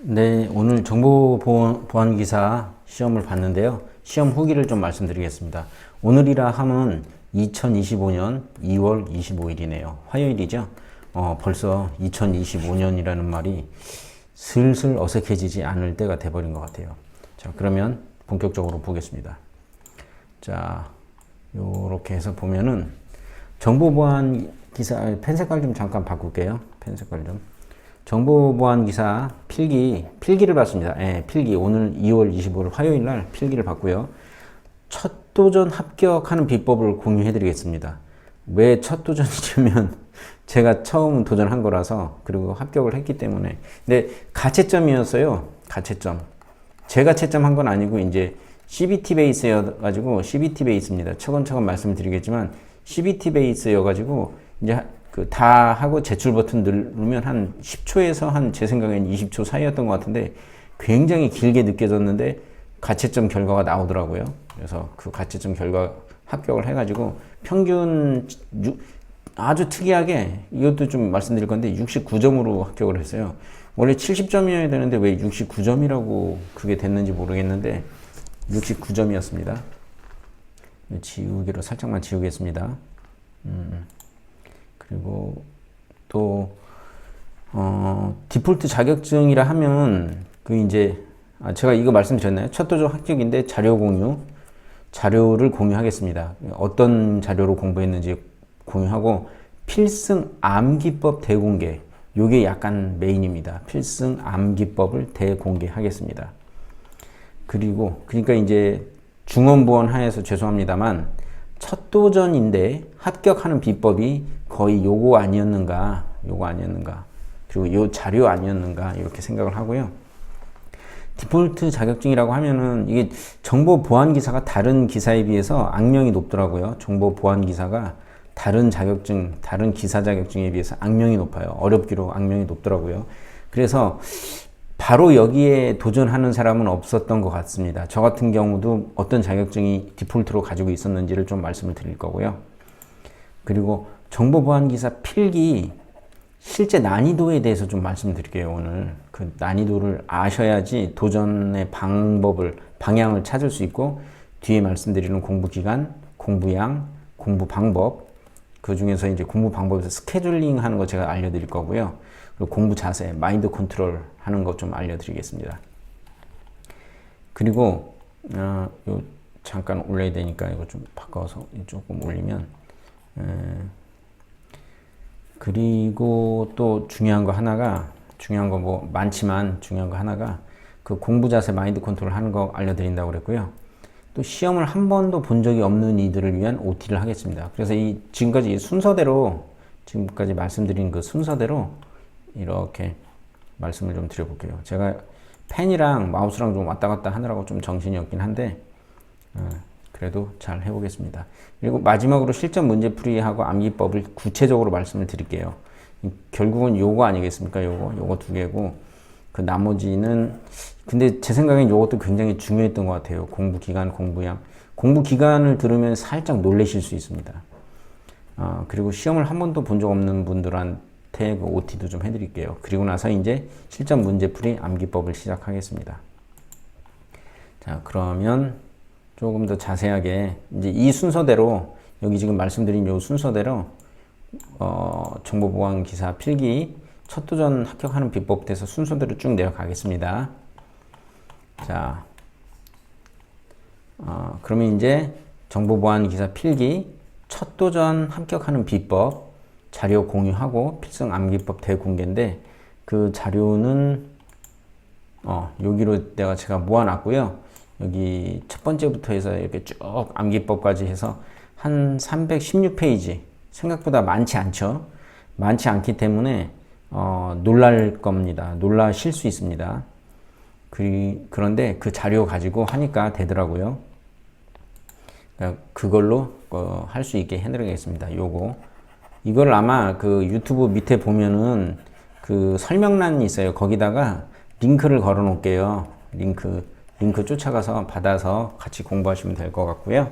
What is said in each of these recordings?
네, 오늘 정보보안기사 시험을 봤는데요. 시험 후기를 좀 말씀드리겠습니다. 오늘이라 함은 2025년 2월 25일이네요. 화요일이죠. 벌써 2025년이라는 말이 슬슬 어색해지지 않을 때가 돼버린 것 같아요. 자, 그러면 본격적으로 보겠습니다. 자, 요렇게 해서 보면은 정보보안기사, 펜 색깔 좀 잠깐 바꿀게요. 펜 색깔 좀. 정보보안기사 필기를 봤습니다. 예, 필기. 오늘 2월 25일 화요일 날 필기를 봤고요. 첫 도전 합격하는 비법을 공유해 드리겠습니다. 왜 첫 도전이냐면 제가 처음 도전한 거라서, 그리고 합격을 했기 때문에. 근데 가채점이었어요. 가채점. 제가 채점한 건 아니고 이제 CBT 베이스여가지고, CBT 베이스입니다. 차근차근 말씀을 드리겠지만 CBT 베이스여가지고 이제 다 하고 제출 버튼 누르면 한 10초에서 한 제 생각엔 20초 사이였던 것 같은데 굉장히 길게 느껴졌는데 가채점 결과가 나오더라고요. 그래서 그 가채점 결과 합격을 해가지고 평균 아주 특이하게, 이것도 좀 말씀드릴 건데 69점으로 합격을 했어요. 원래 70점이어야 되는데 왜 69점이라고 그게 됐는지 모르겠는데 69점이었습니다. 지우기로 살짝만 지우겠습니다. 그리고 또 디폴트 자격증이라 하면 제가 이거 말씀드렸나요? 첫 도전 합격인데 자료 공유, 자료를 공유하겠습니다. 어떤 자료로 공부했는지 공유하고, 필승 암기법 대공개, 요게 약간 메인입니다. 필승 암기법을 대공개하겠습니다. 그러니까 이제 중원부원 하에서 죄송합니다만 첫 도전인데 합격하는 비법이 거의 요거 아니었는가, 그리고 요 자료 아니었는가, 이렇게 생각을 하고요. 디폴트 자격증이라고 하면은 이게 정보보안기사가 다른 기사에 비해서 악명이 높더라고요. 정보보안기사가 다른 자격증, 다른 기사 자격증에 비해서 악명이 높아요. 어렵기로 악명이 높더라고요. 그래서 바로 여기에 도전하는 사람은 없었던 것 같습니다. 저 같은 경우도 어떤 자격증이 디폴트로 가지고 있었는지를 좀 말씀을 드릴 거고요. 그리고 정보보안기사 필기 실제 난이도에 대해서 좀 말씀드릴게요. 오늘 그 난이도를 아셔야지 도전의 방향을 찾을 수 있고, 뒤에 말씀드리는 공부기간, 공부양, 공부 방법, 그 중에서 이제 공부 방법에서 스케줄링 하는 거 제가 알려드릴 거고요. 그리고 공부 자세, 마인드 컨트롤 하는 거 좀 알려드리겠습니다. 그리고 요 잠깐 올려야 되니까 이거 좀 바꿔서 조금 올리면, 그리고 또 중요한 거 뭐 많지만 중요한 거 하나가 그 공부 자세, 마인드 컨트롤 하는 거 알려드린다고 그랬고요. 또 시험을 한 번도 본 적이 없는 이들을 위한 OT를 하겠습니다. 그래서 지금까지 말씀드린 그 순서대로 이렇게 말씀을 좀 드려볼게요. 제가 펜이랑 마우스랑 좀 왔다 갔다 하느라고 좀 정신이 없긴 한데 그래도 잘 해보겠습니다. 그리고 마지막으로 실전 문제풀이하고 암기법을 구체적으로 말씀을 드릴게요. 결국은 요거 아니겠습니까? 요거 두 개고, 그 나머지는, 근데 제 생각엔 요것도 굉장히 중요했던 것 같아요. 공부기간, 공부양. 공부기간을 들으면 살짝 놀라실 수 있습니다. 그리고 시험을 한 번도 본 적 없는 분들한테 그 OT도 좀 해드릴게요. 그리고 나서 이제 실전 문제풀이 암기법을 시작하겠습니다. 자, 그러면 조금 더 자세하게 이제 이 순서대로, 여기 지금 말씀드린 요 순서대로 정보보안기사 필기 첫 도전 합격하는 비법 돼서 순서대로 쭉 내려가겠습니다. 자, 그러면 이제 정보보안기사 필기 첫 도전 합격하는 비법 자료 공유하고 필승 암기법 대공개인데, 그 자료는 여기로 제가 모아놨고요. 여기 첫 번째부터 해서 이렇게 쭉 암기법까지 해서 한 316페이지, 생각보다 많지 않죠. 많지 않기 때문에 놀랄 겁니다. 놀라실 수 있습니다. 그런데 그 자료 가지고 하니까 되더라고요. 그걸로 할 수 있게 해드리겠습니다. 이걸 아마 그 유튜브 밑에 보면은 그 설명란이 있어요. 거기다가 링크를 걸어 놓을게요. 링크 쫓아가서 받아서 같이 공부하시면 될 것 같고요.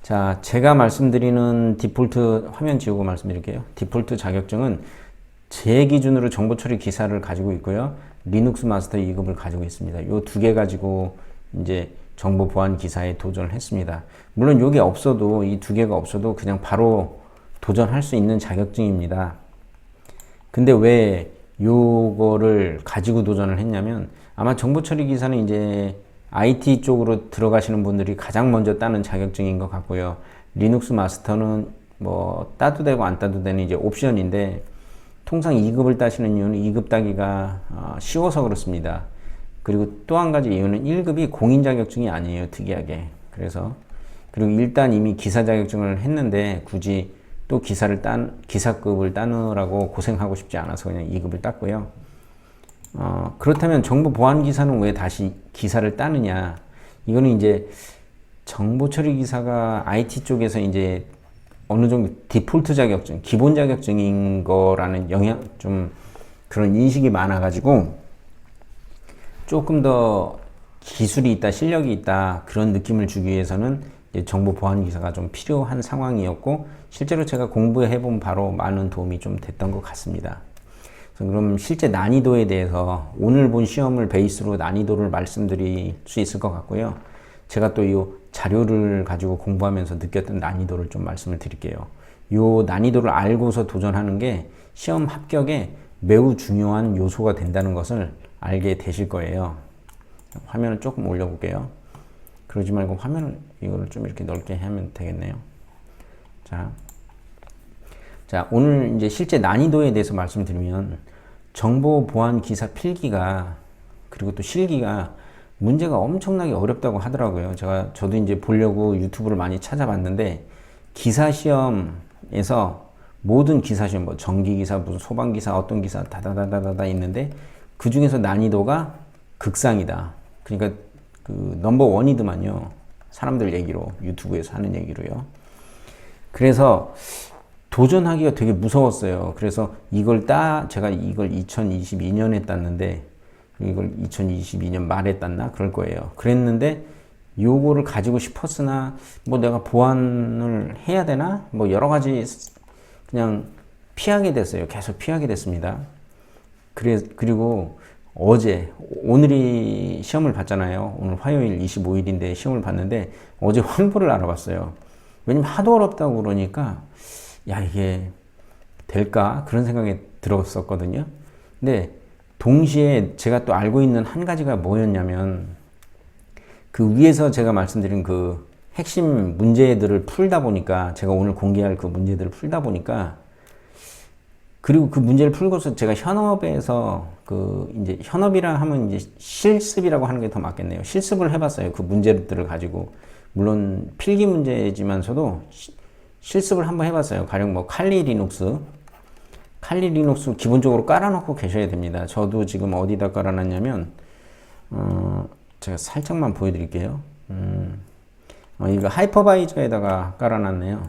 자, 제가 말씀드리는 디폴트, 화면 지우고 말씀드릴게요. 디폴트 자격증은 제 기준으로 정보 처리 기사를 가지고 있고요. 리눅스 마스터 2급을 가지고 있습니다. 요 두 개 가지고 이제 정보 보안 기사에 도전을 했습니다. 물론 요게 없어도, 이 두 개가 없어도 그냥 바로 도전할 수 있는 자격증입니다. 근데 왜 요거를 가지고 도전을 했냐면, 아마 정보 처리 기사는 이제 IT 쪽으로 들어가시는 분들이 가장 먼저 따는 자격증인 것 같고요. 리눅스 마스터는 뭐 따도 되고 안 따도 되는 이제 옵션인데, 통상 2급을 따시는 이유는 2급 따기가 쉬워서 그렇습니다. 그리고 또 한 가지 이유는 1급이 공인 자격증이 아니에요, 특이하게. 그리고 일단 이미 기사 자격증을 했는데 굳이 또 기사급을 따느라고 고생하고 싶지 않아서 그냥 2급을 땄고요. 그렇다면 정보 보안 기사는 왜 다시 기사를 따느냐? 이거는 이제 정보 처리 기사가 IT 쪽에서 이제 어느 정도 디폴트 자격증, 기본 자격증인 거라는 좀 그런 인식이 많아가지고 조금 더 기술이 있다, 실력이 있다, 그런 느낌을 주기 위해서는 정보 보안 기사가 좀 필요한 상황이었고, 실제로 제가 공부해본 바로 많은 도움이 좀 됐던 것 같습니다. 그럼 실제 난이도에 대해서 오늘 본 시험을 베이스로 난이도를 말씀드릴 수 있을 것 같고요. 제가 또 이 자료를 가지고 공부하면서 느꼈던 난이도를 좀 말씀을 드릴게요. 이 난이도를 알고서 도전하는 게 시험 합격에 매우 중요한 요소가 된다는 것을 알게 되실 거예요. 화면을 조금 올려볼게요. 그러지 말고 화면을 이거를 좀 이렇게 넓게 하면 되겠네요. 자, 오늘 이제 실제 난이도에 대해서 말씀드리면, 정보 보안 기사 필기가, 그리고 또 실기가 문제가 엄청나게 어렵다고 하더라고요. 저도 이제 보려고 유튜브를 많이 찾아봤는데, 기사 시험에서 모든 기사 시험, 뭐 전기 기사, 무슨 소방 기사, 어떤 기사 다다다다다 있는데, 그 중에서 난이도가 극상이다. 그러니까 그 넘버 원이더만요. 사람들 얘기로, 유튜브에서 하는 얘기로요. 그래서 도전하기가 되게 무서웠어요. 그래서 제가 이걸 2022년에 땄는데, 이걸 2022년 말에 땄나? 그럴 거예요. 그랬는데, 요거를 가지고 싶었으나, 뭐 내가 보완을 해야 되나? 뭐 여러 가지 그냥 피하게 됐어요. 계속 피하게 됐습니다. 그리고 오늘이 시험을 봤잖아요. 오늘 화요일 25일인데 시험을 봤는데, 어제 환불을 알아봤어요. 왜냐면 하도 어렵다고 그러니까, 야, 이게 될까? 그런 생각이 들었었거든요. 근데 동시에 제가 또 알고 있는 한 가지가 뭐였냐면, 그 위에서 제가 말씀드린 그 핵심 문제들을 풀다 보니까, 제가 오늘 공개할 그 문제들을 풀다 보니까, 그리고 그 문제를 풀고서 제가 현업에서 이제 현업이라 하면 이제 실습이라고 하는 게 더 맞겠네요. 실습을 해봤어요. 그 문제들을 가지고. 물론 필기 문제지만서도 실습을 한번 해봤어요. 가령 뭐 칼리 리눅스 기본적으로 깔아놓고 계셔야 됩니다. 저도 지금 어디다 깔아놨냐면, 제가 살짝만 보여드릴게요. 이거 하이퍼바이저에다가 깔아놨네요.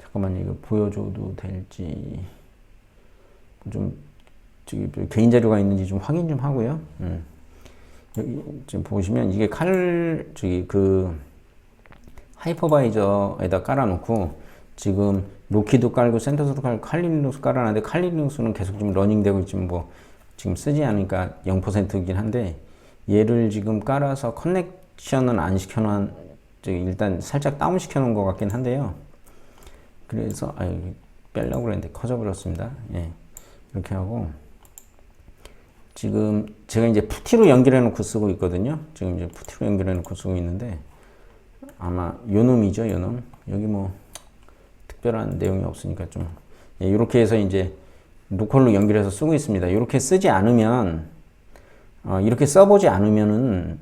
잠깐만, 이거 보여줘도 될지. 저기 개인 자료가 있는지 좀 확인 좀 하고요. 여기 지금 보시면 이게 하이퍼바이저에다 깔아놓고, 지금 로키도 깔고 센토스도 깔고 칼리 리눅스 깔아놨는데, 칼리 리눅스는 계속 좀 러닝되고 있지만 뭐 지금 쓰지 않으니까 0%이긴 한데, 얘를 지금 깔아서 커넥션은 안 시켜놓은, 일단 살짝 다운 시켜놓은 것 같긴 한데요. 그래서 빼려고 그랬는데 커져버렸습니다. 예. 이렇게 하고, 지금 제가 이제 푸티로 연결해 놓고 쓰고 있거든요. 지금 이제 푸티로 연결해 놓고 쓰고 있는데, 아마 요놈이죠, 요놈. 여기 뭐 특별한 내용이 없으니까 좀, 예, 이렇게 해서 이제 로컬로 연결해서 쓰고 있습니다. 이렇게 쓰지 않으면, 이렇게 써보지 않으면은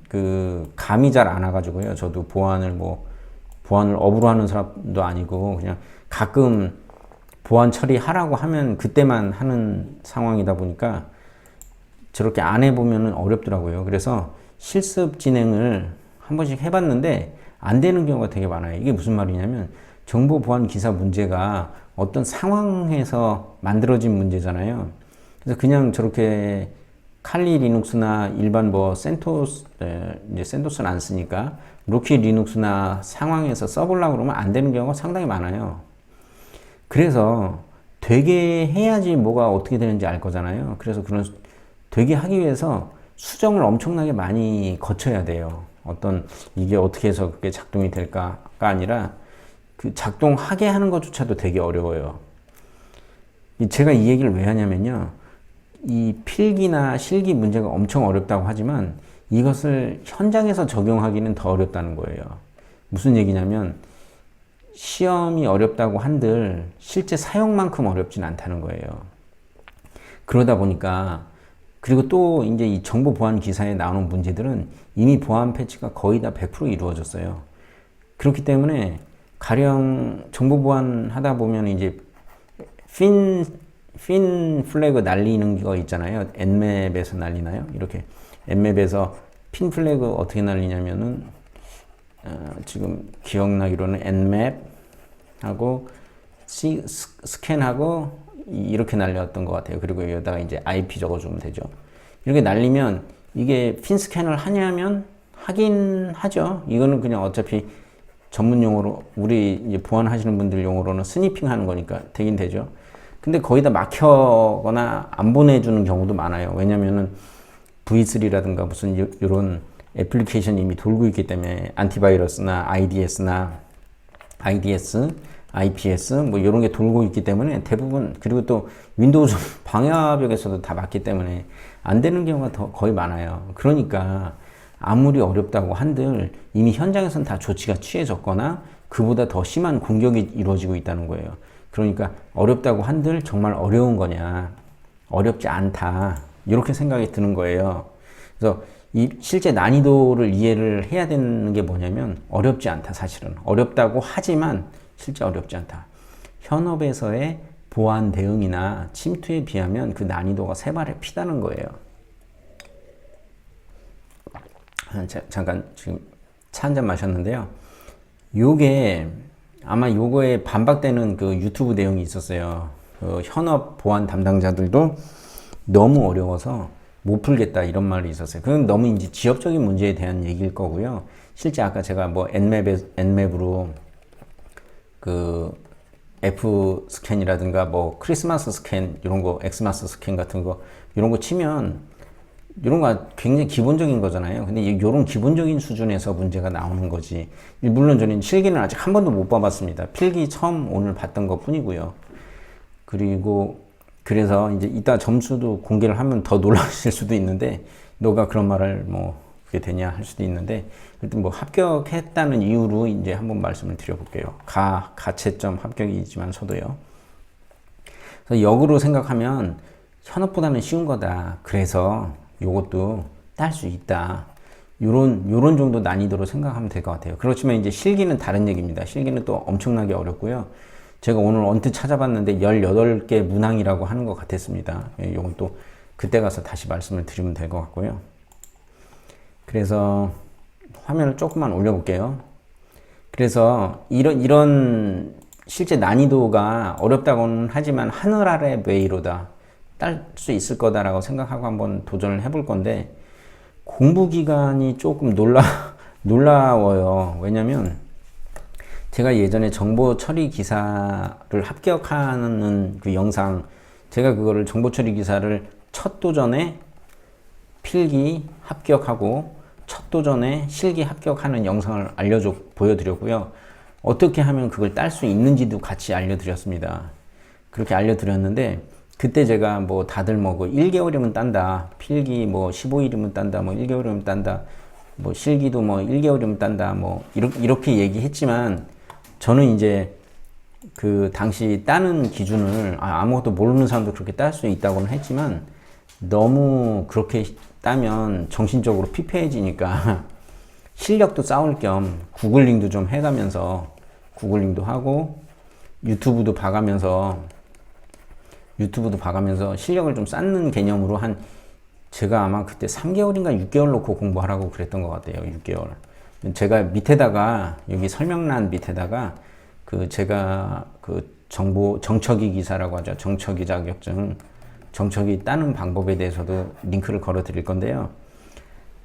감이 잘 안 와가지고요. 저도 보안을 업으로 하는 사람도 아니고, 그냥 가끔 보안 처리하라고 하면 그때만 하는 상황이다 보니까 저렇게 안 해보면 어렵더라고요. 그래서 실습 진행을 한 번씩 해봤는데 안 되는 경우가 되게 많아요. 이게 무슨 말이냐면, 정보 보안 기사 문제가 어떤 상황에서 만들어진 문제잖아요. 그래서 그냥 저렇게 칼리 리눅스나 일반 뭐 이제 센토스는 안 쓰니까 로키 리눅스나 상황에서 써보려고 그러면 안 되는 경우가 상당히 많아요. 그래서 되게 해야지 뭐가 어떻게 되는지 알 거잖아요. 그래서 그런 되게 하기 위해서 수정을 엄청나게 많이 거쳐야 돼요. 어떤 이게 어떻게 해서 그게 작동이 될까가 아니라 그 작동하게 하는 것조차도 되게 어려워요. 제가 이 얘기를 왜 하냐면요. 이 필기나 실기 문제가 엄청 어렵다고 하지만 이것을 현장에서 적용하기는 더 어렵다는 거예요. 무슨 얘기냐면 시험이 어렵다고 한들 실제 사용만큼 어렵진 않다는 거예요. 그러다 보니까 그리고 또 이제 이 정보 보안 기사에 나오는 문제들은 이미 보안 패치가 거의 다 100% 이루어졌어요. 그렇기 때문에 가령 정보 보안 하다 보면 이제 핀 플래그 날리는 거 있잖아요. 엔맵에서 날리나요? 이렇게 엔맵에서 핀 플래그 어떻게 날리냐면은 지금 기억나기로는 엔맵하고 스캔하고 이렇게 날렸던 것 같아요. 그리고 여기다가 이제 IP 적어주면 되죠. 이렇게 날리면 이게 핀 스캔을 하냐면 하긴 하죠. 이거는 그냥 어차피 전문 용어로 우리 이제 보안하시는 분들 용어로는 스니핑 하는 거니까 되긴 되죠. 근데 거의 다 막혀거나 안 보내주는 경우도 많아요. 왜냐면은 V3라든가 무슨 이런 애플리케이션이 이미 돌고 있기 때문에 안티바이러스나 IDS, IPS 뭐 이런 게 돌고 있기 때문에 대부분 그리고 또 윈도우즈 방화벽에서도 다 맞기 때문에 안 되는 경우가 더 거의 많아요. 그러니까 아무리 어렵다고 한들 이미 현장에서는 다 조치가 취해졌거나 그보다 더 심한 공격이 이루어지고 있다는 거예요. 그러니까 어렵다고 한들 정말 어려운 거냐, 어렵지 않다 이렇게 생각이 드는 거예요. 그래서 이 실제 난이도를 이해를 해야 되는 게 뭐냐면 어렵지 않다. 사실은 어렵다고 하지만 실제 어렵지 않다. 현업에서의 보안 대응이나 침투에 비하면 그 난이도가 세 발의 피다는 거예요. 잠깐 지금 차 한 잔 마셨는데요. 요게 아마 요거에 반박되는 그 유튜브 내용이 있었어요. 그 현업 보안 담당자들도 너무 어려워서 못 풀겠다 이런 말이 있었어요. 그건 너무 이제 지역적인 문제에 대한 얘기일 거고요. 실제 아까 제가 뭐 엔맵으로 그 F 스캔이라든가 뭐 크리스마스 스캔 이런 거, 엑스마스 스캔 같은 거 이런 거 치면 이런 거 굉장히 기본적인 거잖아요. 근데 이런 기본적인 수준에서 문제가 나오는 거지. 물론 저는 실기는 아직 한 번도 못 봐봤습니다. 필기 처음 오늘 봤던 것 뿐이고요. 그리고 그래서 이제 이따 점수도 공개를 하면 더 놀라실 수도 있는데 너가 그런 말을 뭐 그게 되냐 할 수도 있는데 일단 뭐 합격했다는 이유로 이제 한번 말씀을 드려볼게요. 가채점 합격이지만서도요. 그래서 역으로 생각하면 현업보다는 쉬운 거다. 그래서 요것도 딸 수 있다. 요런 정도 난이도로 생각하면 될 것 같아요. 그렇지만 이제 실기는 다른 얘기입니다. 실기는 또 엄청나게 어렵고요. 제가 오늘 언뜻 찾아봤는데 18개 문항이라고 하는 것 같았습니다. 요건 또 그때 가서 다시 말씀을 드리면 될 것 같고요. 그래서 화면을 조금만 올려볼게요. 그래서 이런 실제 난이도가 어렵다고는 하지만 하늘 아래 메이로다. 딸 수 있을 거다라고 생각하고 한번 도전을 해볼 건데 공부 기간이 조금 놀라워요. 왜냐면 제가 예전에 정보 처리 기사를 합격하는 그 영상 제가 그거를 정보 처리 기사를 첫 도전에 필기 합격하고 첫 도전에 실기 합격하는 영상을 보여드렸고요. 어떻게 하면 그걸 딸 수 있는지도 같이 알려드렸습니다. 그렇게 알려드렸는데 그때 제가 뭐 다들 뭐 1개월이면 딴다. 필기 뭐 15일이면 딴다. 뭐 1개월이면 딴다. 뭐 실기도 뭐 1개월이면 딴다. 뭐 이렇게 얘기했지만 저는 이제 그 당시 따는 기준을 아무것도 모르는 사람도 그렇게 딸 수 있다고는 했지만 너무 그렇게 따면 정신적으로 피폐해지니까 실력도 쌓을 겸 구글링도 좀 해가면서 구글링도 하고 유튜브도 봐가면서 실력을 좀 쌓는 개념으로 제가 아마 그때 3개월인가 6개월 놓고 공부하라고 그랬던 것 같아요. 6개월. 제가 밑에다가 여기 설명란 밑에다가 제가 정처기 기사라고 하죠. 정처기 자격증, 정처기 따는 방법에 대해서도 링크를 걸어 드릴 건데요.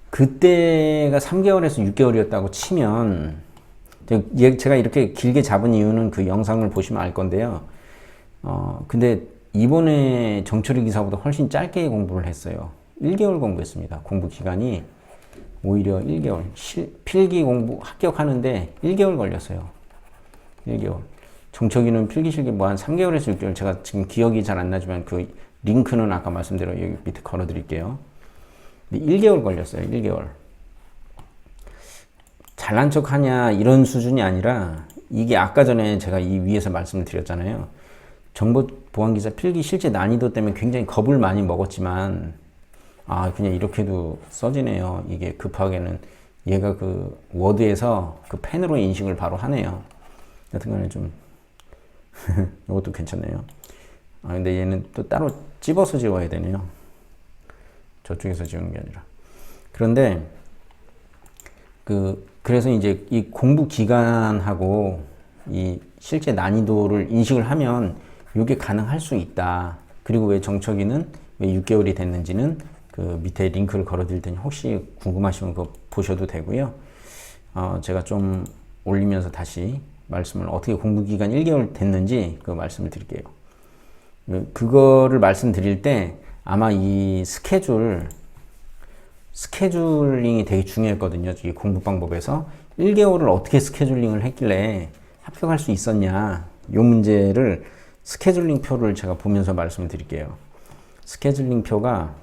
그때가 3개월에서 6개월이었다고 치면 제가 이렇게 길게 잡은 이유는 그 영상을 보시면 알 건데요. 근데 이번에 정철이 기사보다 훨씬 짧게 공부를 했어요. 1개월 공부했습니다. 공부 기간이 오히려 1개월. 필기 공부 합격하는데 1개월 걸렸어요. 1개월. 정철이는 필기 실기 뭐 한 3개월에서 6개월. 제가 지금 기억이 잘 안 나지만 그 링크는 아까 말씀대로 여기 밑에 걸어 드릴게요. 1개월 걸렸어요. 1개월. 잘난 척 하냐 이런 수준이 아니라 이게 아까 전에 제가 이 위에서 말씀을 드렸잖아요. 정보보안기사 필기 실제 난이도 때문에 굉장히 겁을 많이 먹었지만 그냥 이렇게도 써지네요. 이게 급하게는 얘가 그 워드에서 그 펜으로 인식을 바로 하네요. 여튼간에 좀 이것도 괜찮네요. 근데 얘는 또 따로 찝어서 지워야 되네요. 저쪽에서 지우는 게 아니라. 그런데 그래서 이제 이 공부 기간하고 이 실제 난이도를 인식을 하면 이게 가능할 수 있다. 그리고 왜 정철이는 왜 6개월이 됐는지는 그 밑에 링크를 걸어드릴 테니 혹시 궁금하시면 그거 보셔도 되고요. 제가 좀 올리면서 다시 말씀을 어떻게 공부 기간 1개월 됐는지 그 말씀을 드릴게요. 그거를 말씀드릴 때 아마 이 스케줄링이 되게 중요했거든요. 이 공부 방법에서 1개월을 어떻게 스케줄링을 했길래 합격할 수 있었냐. 이 문제를 스케줄링 표를 제가 보면서 말씀을 드릴게요. 스케줄링 표가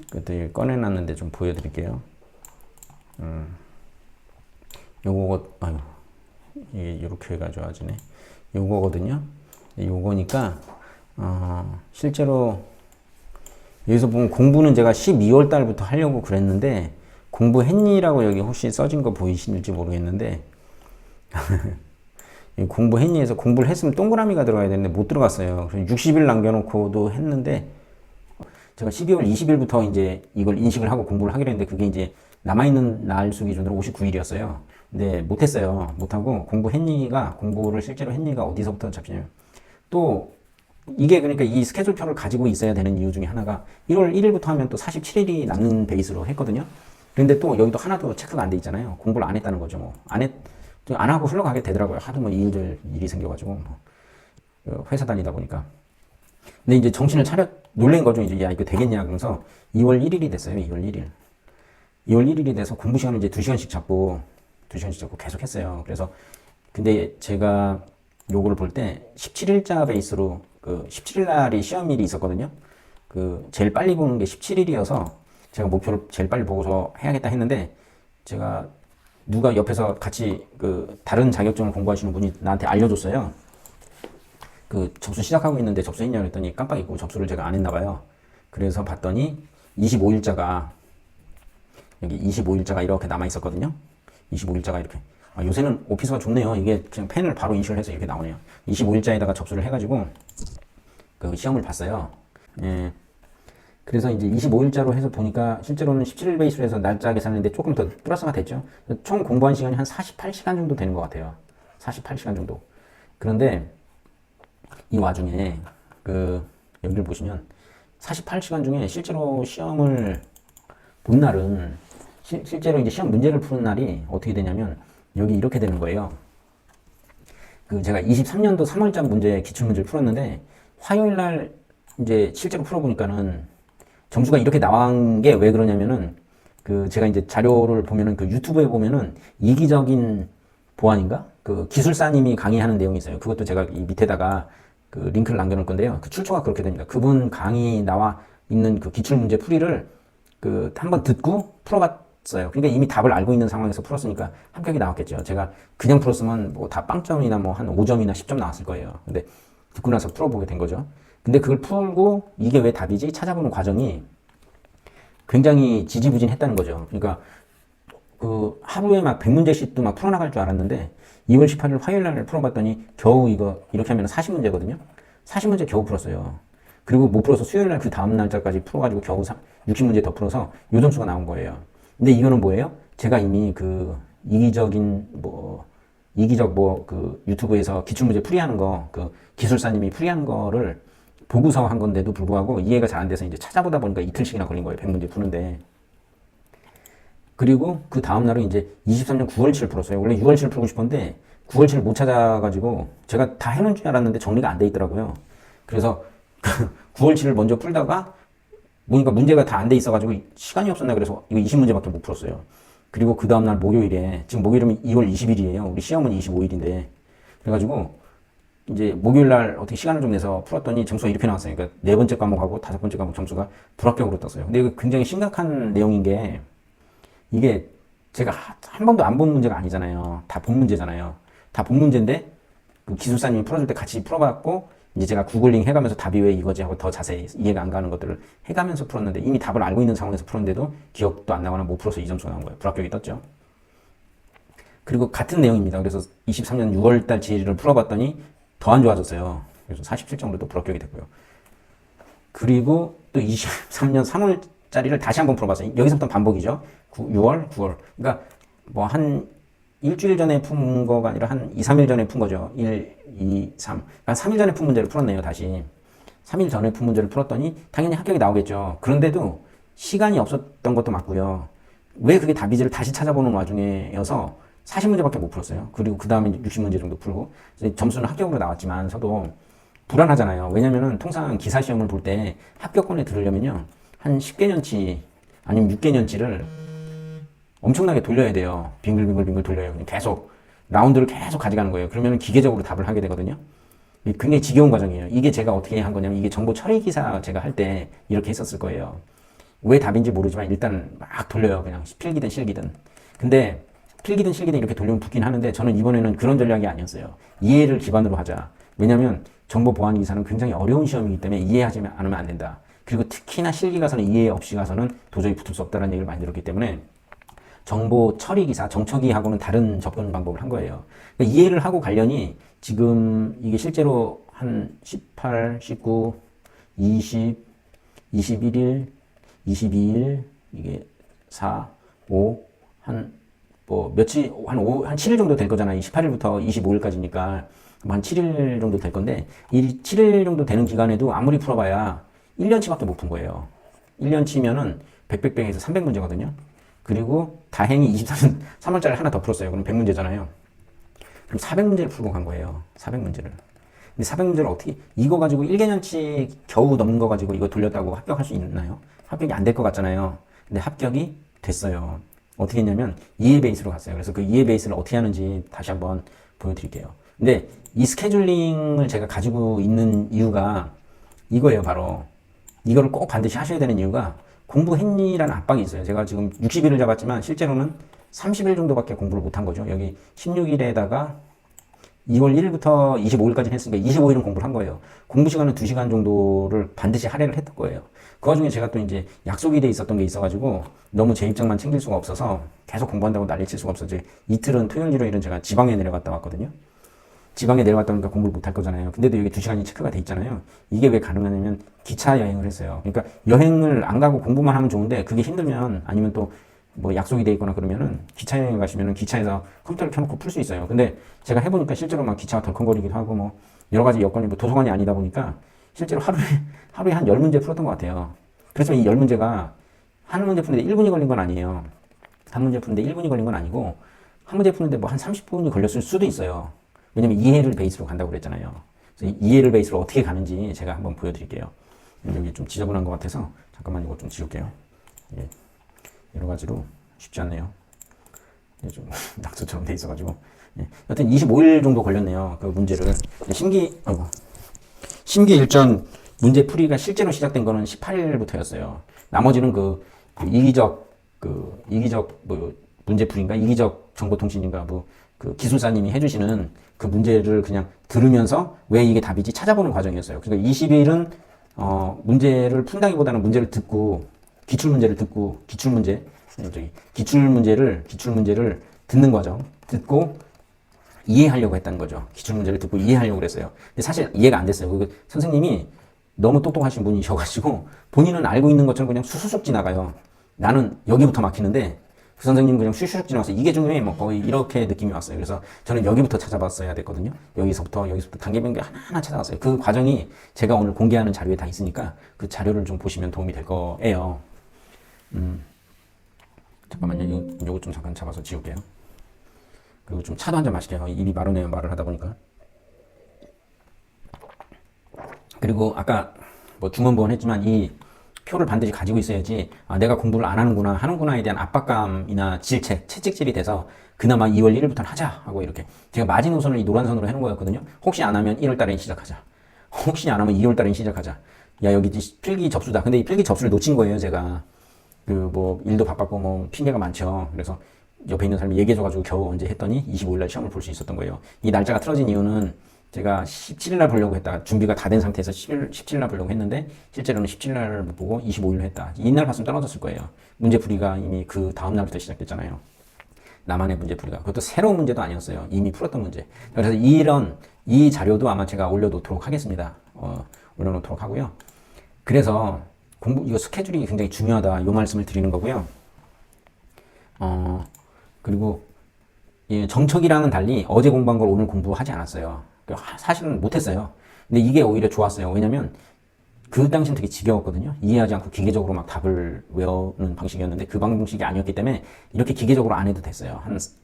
그때 꺼내놨는데 좀 보여드릴게요. 요거 이게 이렇게 가져와지네. 요거거든요. 요거니까 실제로 여기서 보면 공부는 제가 12월 달부터 하려고 그랬는데 공부했니라고 여기 혹시 써진 거 보이실지 모르겠는데 공부했니에서 공부를 했으면 동그라미가 들어가야 되는데 못 들어갔어요. 그래서 60일 남겨놓고도 했는데 제가 12월 20일부터 이제 이걸 인식을 하고 공부를 하기로 했는데 그게 이제 남아있는 날 수 기준으로 59일이었어요. 근데 못했어요. 못하고 공부를 실제로 했니가 어디서부터 잡히냐면 또 이게 그러니까 이 스케줄표를 가지고 있어야 되는 이유 중에 하나가 1월 1일부터 하면 또 47일이 남는 베이스로 했거든요. 그런데 또 여기도 하나도 체크가 안 돼 있잖아요. 공부를 안 했다는 거죠. 뭐. 안 하고 흘러가게 되더라고요. 하도 뭐 일이 생겨가지고. 회사 다니다 보니까. 근데 이제 정신을 놀란 거죠. 이제, 야, 이거 되겠냐. 그러면서 2월 1일이 됐어요. 2월 1일. 2월 1일이 돼서 공부 시간을 이제 2시간씩 잡고 계속 했어요. 그래서, 근데 제가 요거를 볼 때 17일자 베이스로 17일 날이 시험일이 있었거든요. 제일 빨리 보는 게 17일이어서 제가 목표를 제일 빨리 보고서 해야겠다 했는데 제가 누가 옆에서 같이 다른 자격증을 공부하시는 분이 나한테 알려줬어요. 접수 시작하고 있는데 접수했냐고 했더니 깜빡 잊고 접수를 제가 안 했나 봐요. 그래서 봤더니 25일자가 여기 25일자가 이렇게 남아 있었거든요. 25일자가 이렇게. 요새는 오피스가 좋네요. 이게 그냥 펜을 바로 인식을 해서 이렇게 나오네요. 25일자에다가 접수를 해가지고 시험을 봤어요. 예. 그래서 이제 25일자로 해서 보니까 실제로는 17일 베이스로 해서 날짜 계산했는데 조금 더 플러스가 됐죠. 총 공부한 시간이 한 48시간 정도 되는 것 같아요. 48시간 정도. 그런데 이 와중에 여기를 보시면 48시간 중에 실제로 시험을 본 날은 실제로 이제 시험 문제를 푸는 날이 어떻게 되냐면 여기 이렇게 되는 거예요. 제가 23년도 3월자 문제 기출문제를 풀었는데 화요일 날 이제 실제로 풀어보니까는 점수가 이렇게 나온 게 왜 그러냐면은 제가 이제 자료를 보면은 유튜브에 보면은 이기적인 보안인가? 기술사님이 강의하는 내용이 있어요. 그것도 제가 이 밑에다가 링크를 남겨놓을 건데요. 출처가 그렇게 됩니다. 그분 강의 나와 있는 기출문제 풀이를 한번 듣고 풀어봤어요. 그러니까 이미 답을 알고 있는 상황에서 풀었으니까 합격이 나왔겠죠. 제가 그냥 풀었으면 뭐 다 빵점이나 뭐 한 5점이나 10점 나왔을 거예요. 근데 듣고 나서 풀어보게 된 거죠. 근데 그걸 풀고 이게 왜 답이지? 찾아보는 과정이 굉장히 지지부진했다는 거죠. 그러니까 하루에 막 100문제씩도 막 풀어나갈 줄 알았는데 2월 18일 화요일 날 풀어봤더니 겨우 이거 이렇게 하면 40문제거든요. 40문제 겨우 풀었어요. 그리고 못 풀어서 수요일 날 그 다음 날짜까지 풀어가지고 겨우 60문제 더 풀어서 요 점수가 나온 거예요. 근데 이거는 뭐예요? 제가 이미 이기적 유튜브에서 기출문제 풀이하는 거, 기술사님이 풀이하는 거를 보고서 한 건데도 불구하고 이해가 잘 안 돼서 이제 찾아보다 보니까 이틀씩이나 걸린 거예요. 100문제 푸는데. 그리고 그 다음날은 이제 23년 9월 7일 풀었어요. 원래 6월 7일 풀고 싶었는데 9월7을 못 찾아가지고 제가 다 해놓은 줄 알았는데 정리가 안 돼 있더라고요. 그래서 9월7을 먼저 풀다가 보니까 문제가 다 안 돼 있어가지고 시간이 없었나 그래서 이거 20문제밖에 못 풀었어요. 그리고 그 다음날 목요일에, 지금 목요일이면 2월 20일이에요. 우리 시험은 25일인데. 그래가지고 이제 목요일날 어떻게 시간을 좀 내서 풀었더니 점수가 이렇게 나왔어요. 그러니까 네 번째 과목하고 다섯 번째 과목 점수가 불합격으로 떴어요. 근데 이거 굉장히 심각한 내용인 게, 이게 제가 한 번도 안 본 문제가 아니잖아요. 다 본 문제잖아요. 다 본 문제인데 그 기술사님이 풀어줄 때 같이 풀어봤고, 이제 제가 구글링 해가면서 답이 왜 이거지 하고 더 자세히 이해가 안 가는 것들을 해가면서 풀었는데, 이미 답을 알고 있는 상황에서 풀었는데도 기억도 안 나거나 못 풀어서 이 점수가 나온 거예요. 불합격이 떴죠. 그리고 같은 내용입니다. 그래서 23년 6월달 지혜를 풀어봤더니 더 안 좋아졌어요. 그래서 47점으로 또 불합격이 됐고요. 그리고 또 23년 3월짜리를 다시 한번 풀어봤어요. 여기서부터 반복이죠. 6월, 9월. 그러니까 뭐 한 일주일 전에 푼 거가 아니라 한 2, 3일 전에 푼 거죠. 1, 2, 3. 그러니까 3일 전에 푼 문제를 풀었네요, 다시. 3일 전에 푼 문제를 풀었더니 당연히 합격이 나오겠죠. 그런데도 시간이 없었던 것도 맞고요. 왜 그게 답이지를 다시 찾아보는 와중에여서 40문제밖에 못 풀었어요. 그리고 그 다음에 60문제 정도 풀고, 점수는 합격으로 나왔지만서도 불안하잖아요. 왜냐면은 통상 기사 시험을 볼 때 합격권에 들으려면요, 한 10개년치 아니면 6개년치를 엄청나게 돌려야 돼요. 빙글빙글 돌려요. 계속 라운드를 계속 가져가는 거예요. 그러면 기계적으로 답을 하게 되거든요. 굉장히 지겨운 과정이에요. 이게 제가 어떻게 한 거냐면, 이게 정보 처리 기사 제가 할 때 이렇게 했었을 거예요. 왜 답인지 모르지만 일단 막 돌려요. 그냥 필기든 실기든. 근데 필기든 실기든 이렇게 돌리면 붙긴 하는데, 저는 이번에는 그런 전략이 아니었어요. 이해를 기반으로 하자. 왜냐면 정보 보안 기사는 굉장히 어려운 시험이기 때문에 이해하지 않으면 안 된다. 그리고 특히나 실기 가서는 이해 없이 가서는 도저히 붙을 수 없다는 얘기를 많이 들었기 때문에 정보 처리 기사, 정처기하고는 다른 접근 방법을 한 거예요. 그러니까 이해를 하고 가려니 지금 이게 실제로 한 18, 19, 20, 21일, 22일, 이게 4, 5, 며칠, 한 7일 정도 될 거잖아요. 18일부터 25일까지니까. 한 7일 정도 될 건데, 이 7일 정도 되는 기간에도 아무리 풀어봐야 1년치밖에 못 푼 거예요. 1년치면은 100에서 300문제거든요. 그리고 다행히 23년 3월짜리 하나 더 풀었어요. 그럼 100문제잖아요. 그럼 400문제를 풀고 간 거예요. 400문제를. 근데 400문제를 어떻게, 이거 가지고 1개년치 겨우 넘는 거 가지고 이거 돌렸다고 합격할 수 있나요? 합격이 안 될 것 같잖아요. 근데 합격이 됐어요. 어떻게 했냐면 이해 베이스로 갔어요. 그래서 그 이해 베이스를 어떻게 하는지 다시 한번 보여드릴게요. 근데 이 스케줄링을 제가 가지고 있는 이유가 이거예요. 바로 이거를 꼭 반드시 하셔야 되는 이유가, 공부했니라는 압박이 있어요. 제가 지금 60일을 잡았지만 실제로는 30일 정도밖에 공부를 못한 거죠. 여기 16일에다가 2월 1일부터 25일까지 했으니까 25일은 공부를 한 거예요. 공부 시간은 2시간 정도를 반드시 할애를 했던 거예요. 그 와중에 제가 또 이제 약속이 돼 있었던 게 있어가지고 너무 제 입장만 챙길 수가 없어서 계속 공부한다고 난리칠 수가 없어서 이틀은 토요일, 일요일은 제가 지방에 내려갔다 왔거든요. 지방에 내려갔다 오니까 공부를 못 할 거잖아요. 근데도 여기 2시간이 체크가 돼 있잖아요. 이게 왜 가능하냐면 기차 여행을 했어요. 그러니까 여행을 안 가고 공부만 하면 좋은데, 그게 힘들면, 아니면 또 뭐 약속이 돼 있거나 그러면은 기차 여행 가시면은 기차에서 컴퓨터를 켜놓고 풀 수 있어요. 근데 제가 해보니까 실제로 막 기차가 덜컹거리기도 하고 뭐 여러 가지 여건이, 뭐 도서관이 아니다 보니까 실제로 하루에 한 10문제 풀었던 것 같아요. 그래서 이 10문제가 한 문제 푸는데 1분이 걸린 건 아니에요. 한 문제 푸는데 1분이 걸린 건 아니고, 한 문제 푸는데 뭐 한 30분이 걸렸을 수도 있어요. 왜냐면 이해를 베이스로 간다고 그랬잖아요. 그래서 이해를 베이스로 어떻게 가는지 제가 한번 보여드릴게요. 여기 좀 지저분한 것 같아서 잠깐만 이거 좀 지울게요. 예. 여러 가지로 쉽지 않네요. 예, 좀 낙서처럼 돼 있어가지고. 예. 여튼 25일 정도 걸렸네요. 그 문제를. 심기 일전 문제 풀이가 실제로 시작된 거는 18일부터였어요. 나머지는 이기적 뭐 문제풀이인가? 이기적 정보통신인가? 그 기술사님이 해주시는 그 문제를 그냥 들으면서 왜 이게 답이지 찾아보는 과정이었어요. 그러니까 20일은 문제를 푼다기보다는 문제를 듣고, 기출문제를 듣는 거죠. 듣고 이해하려고 했다는 거죠. 기출문제를 듣고 이해하려고 그랬어요. 근데 사실 이해가 안 됐어요. 그 선생님이 너무 똑똑하신 분이셔가지고 본인은 알고 있는 것처럼 그냥 수수쑥 지나가요. 나는 여기부터 막히는데 그 선생님은 그냥 슈슈 지나가서 이게 중요해, 뭐 거의 이렇게 느낌이 왔어요. 그래서 저는 여기부터 찾아봤어야 됐거든요. 여기서부터 단계별로 하나하나 찾아갔어요. 그 과정이 제가 오늘 공개하는 자료에 다 있으니까 그 자료를 좀 보시면 도움이 될 거예요. 잠깐만요. 요거 좀 잠깐 잡아서 지울게요. 그리고 좀 차도 한 잔 마실게요. 입이 마르네요, 말을 하다 보니까. 그리고 아까 뭐 중원부원 했지만 이 표를 반드시 가지고 있어야지 내가 공부를 안 하는구나 하는구나에 대한 압박감이나 채찍질이 돼서 그나마 2월 1일부터는 하자 하고 이렇게 제가 마지노선을 이 노란선으로 해놓은 거였거든요. 혹시 안 하면 1월 달에 시작하자. 혹시 안 하면 2월 달에 시작하자. 야 여기 필기 접수다. 근데 이 필기 접수를 놓친 거예요 제가. 그 뭐 일도 바빴고 뭐 핑계가 많죠. 그래서 옆에 있는 사람이 얘기해줘가지고 겨우 언제 했더니 25일 날 시험을 볼 수 있었던 거예요. 이 날짜가 틀어진 이유는 제가 17일 날 보려고 했다가 준비가 다 된 상태에서 17일 날 보려고 했는데 실제로는 17일 날 못 보고 25일로 했다. 이날 봤으면 떨어졌을 거예요. 문제풀이가 이미 그 다음 날부터 시작됐잖아요. 나만의 문제풀이가. 그것도 새로운 문제도 아니었어요. 이미 풀었던 문제. 그래서 이 자료도 아마 제가 올려놓도록 하겠습니다. 올려놓도록 하고요. 그래서 이거 스케줄이 굉장히 중요하다. 이 말씀을 드리는 거고요. 그리고 정석이랑은 달리 어제 공부한 걸 오늘 공부하지 않았어요. 사실은 못했어요. 근데 이게 오히려 좋았어요. 왜냐면 그 당시는 되게 지겨웠거든요. 이해하지 않고 기계적으로 막 답을 외우는 방식이었는데 그 방식이 아니었기 때문에 이렇게 기계적으로 안 해도 됐어요.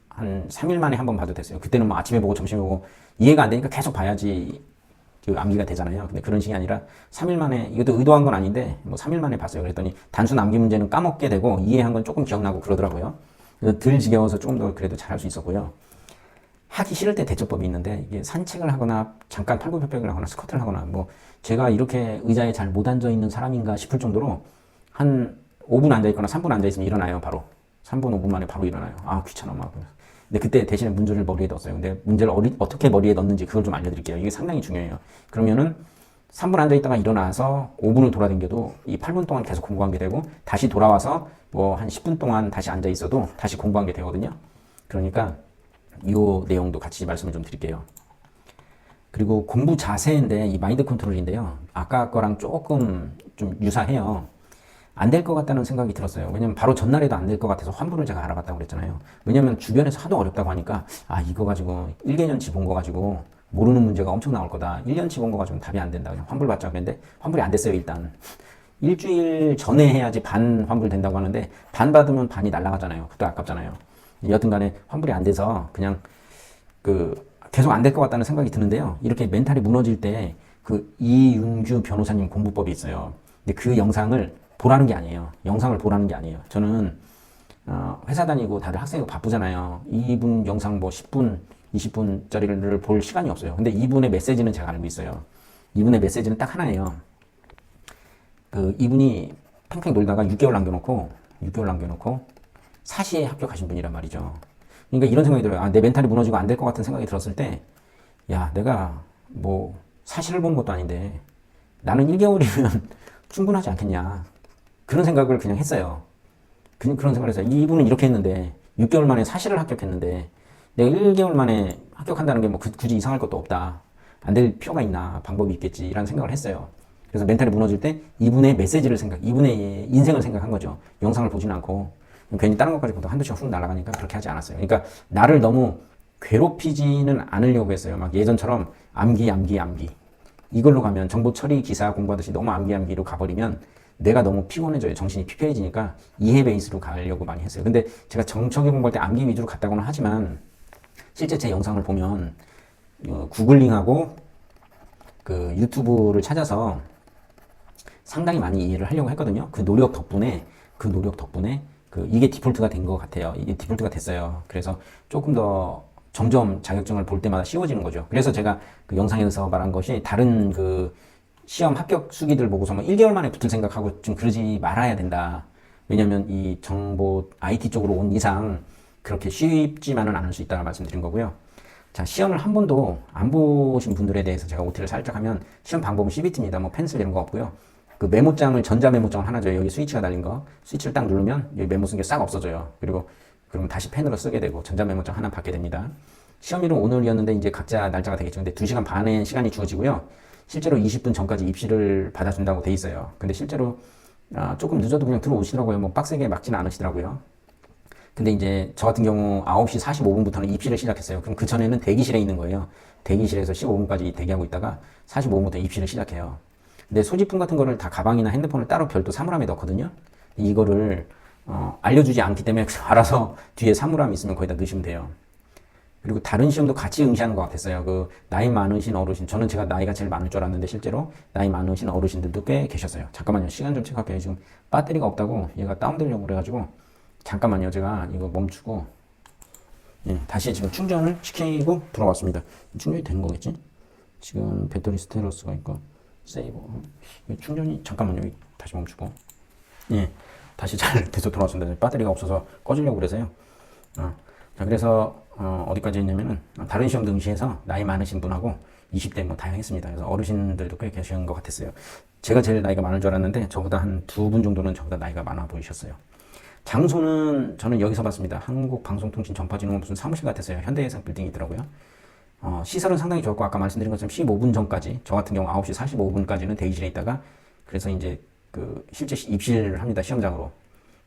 한 3일 만에 한 번 봐도 됐어요. 그때는 뭐 아침에 보고 점심에 보고 이해가 안 되니까 계속 봐야지 그 암기가 되잖아요. 근데 그런 식이 아니라 3일 만에, 이것도 의도한 건 아닌데 뭐 3일 만에 봤어요. 그랬더니 단순 암기 문제는 까먹게 되고 이해한 건 조금 기억나고 그러더라고요. 그래서 덜 지겨워서 조금 더 그래도 잘할 수 있었고요. 하기 싫을 때 대처법이 있는데 이게 산책을 하거나 잠깐 팔굽혀펴기를 하거나 스쿼트를 하거나 뭐 제가 이렇게 의자에 잘 못 앉아 있는 사람인가 싶을 정도로 한 5분 앉아 있거나 3분 앉아 있으면 일어나요. 바로 3분 5분 만에 바로 일어나요. 아 귀찮아 막. 근데 그때 대신에 문제를 머리에 넣었어요. 근데 문제를 어떻게 머리에 넣는지 그걸 좀 알려드릴게요. 이게 상당히 중요해요. 그러면은 3분 앉아 있다가 일어나서 5분을 돌아다녀도 이 8분 동안 계속 공부한 게 되고 다시 돌아와서 뭐 한 10분 동안 다시 앉아 있어도 다시 공부한 게 되거든요. 그러니까 이 내용도 같이 말씀을 좀 드릴게요. 그리고 공부 자세인데 이 마인드 컨트롤인데요. 아까 거랑 조금 좀 유사해요. 안 될 것 같다는 생각이 들었어요. 왜냐면 바로 전날에도 안 될 것 같아서 환불을 제가 알아봤다고 그랬잖아요. 왜냐면 주변에서 하도 어렵다고 하니까 이거 가지고 1개년치 본 거 가지고 모르는 문제가 엄청 나올 거다. 1년치 본 거 가지고는 답이 안 된다. 그냥 환불 받자고 했는데 환불이 안 됐어요 일단. 일주일 전에 해야지 반 환불 된다고 하는데 반 받으면 반이 날아가잖아요. 그것도 아깝잖아요. 여튼 간에 환불이 안 돼서 그냥 계속 안 될 것 같다는 생각이 드는데요. 이렇게 멘탈이 무너질 때 그 이윤규 변호사님 공부법이 있어요. 근데 그 영상을 보라는 게 아니에요. 영상을 보라는 게 아니에요. 저는 회사 다니고 다들 학생이고 바쁘잖아요. 이분 영상 뭐 10분, 20분짜리를 볼 시간이 없어요. 근데 이분의 메시지는 제가 알고 있어요. 이분의 메시지는 딱 하나예요. 이분이 팽팽 놀다가 6개월 남겨놓고 사시에 합격하신 분이란 말이죠. 그러니까 이런 생각이 들어요. 내 멘탈이 무너지고 안 될 것 같은 생각이 들었을 때, 내가 뭐 사시를 보는 것도 아닌데 나는 1개월이면 충분하지 않겠냐. 그런 생각을 그냥 했어요. 그런 생각을 했어요. 이분은 이렇게 했는데 6개월 만에 사시를 합격했는데 내가 1개월 만에 합격한다는 게 뭐 굳이 이상할 것도 없다. 안 될 필요가 있나. 방법이 있겠지. 이런 생각을 했어요. 그래서 멘탈이 무너질 때 이분의 메시지를 이분의 인생을 생각한 거죠. 영상을 보진 않고 괜히 다른 것까지 보다 한두 시간 훅 날아가니까 그렇게 하지 않았어요. 그러니까 나를 너무 괴롭히지는 않으려고 했어요. 막 예전처럼 암기 이걸로 가면 정보 처리 기사 공부하듯이 너무 암기로 가버리면 내가 너무 피곤해져요. 정신이 피폐해지니까 이해 베이스로 가려고 많이 했어요. 근데 제가 정적이 공부할 때 암기 위주로 갔다고는 하지만 실제 제 영상을 보면 구글링하고 그 유튜브를 찾아서 상당히 많이 이해를 하려고 했거든요. 그 노력 덕분에 이게 디폴트가 된 것 같아요. 이게 디폴트가 됐어요. 그래서 조금 더 점점 자격증을 볼 때마다 쉬워지는 거죠. 그래서 제가 그 영상에서 말한 것이 다른 그 시험 합격 수기들 보고서 뭐 1개월 만에 붙을 생각하고 좀 그러지 말아야 된다. 왜냐면 이 정보 IT 쪽으로 온 이상 그렇게 쉽지만은 않을 수 있다는 말씀드린 거고요. 자, 시험을 한 번도 안 보신 분들에 대해서 제가 OT를 살짝 하면 시험 방법은 CBT입니다. 뭐 펜슬 이런 거 없고요. 그 메모장을 전자 메모장을 하나 줘요. 여기 스위치가 달린 거. 스위치를 딱 누르면 여기 메모 쓴 게 싹 없어져요. 그리고 그럼 다시 펜으로 쓰게 되고 전자 메모장 하나 받게 됩니다. 시험일은 오늘이었는데 이제 각자 날짜가 되겠죠. 근데 2시간 반의 시간이 주어지고요. 실제로 20분 전까지 입시를 받아준다고 돼 있어요. 근데 실제로 조금 늦어도 그냥 들어오시더라고요. 뭐 빡세게 막지는 않으시더라고요. 근데 이제 저 같은 경우 9시 45분부터는 입시를 시작했어요. 그럼 그 전에는 대기실에 있는 거예요. 대기실에서 15분까지 대기하고 있다가 45분부터 입시를 시작해요. 근데 소지품 같은 거를 다 가방이나 핸드폰을 따로 별도 사물함에 넣거든요. 이거를 알려주지 않기 때문에 알아서 뒤에 사물함이 있으면 거기다 넣으시면 돼요. 그리고 다른 시험도 같이 응시하는 것 같았어요. 그 나이 많으신 어르신, 저는 제가 나이가 제일 많을 줄 알았는데 실제로 나이 많으신 어르신들도 꽤 계셨어요. 잠깐만요. 시간 좀 체크할게요. 지금 배터리가 없다고 얘가 다운되려고 그래가지고 잠깐만요. 제가 이거 멈추고 예, 다시 지금 충전을 시키고 들어왔습니다. 충전이 되는 거겠지? 지금 배터리 스테러스가 있고 세이브 충전이 잠깐만요. 다시 멈추고 예, 다시 잘 돼서 돌아왔습니다. 배터리가 없어서 꺼지려고 그래서요. 자, 그래서 어디까지 했냐면은 다른 시험 등시해서 나이 많으신 분하고 20대 뭐 다양했습니다. 그래서 어르신들도 꽤 계신 것 같았어요. 제가 제일 나이가 많을 줄 알았는데 저보다 한 두 분 정도는 저보다 나이가 많아 보이셨어요. 장소는 저는 여기서 봤습니다. 한국방송통신 전파진흥원 무슨 사무실 같았어요. 현대해상 빌딩이더라고요. 시설은 상당히 좋았고 아까 말씀드린 것처럼 15분 전까지 저 같은 경우 9시 45분까지는 대기실에 있다가 그래서 이제 그 실제 입실을 합니다. 시험장으로.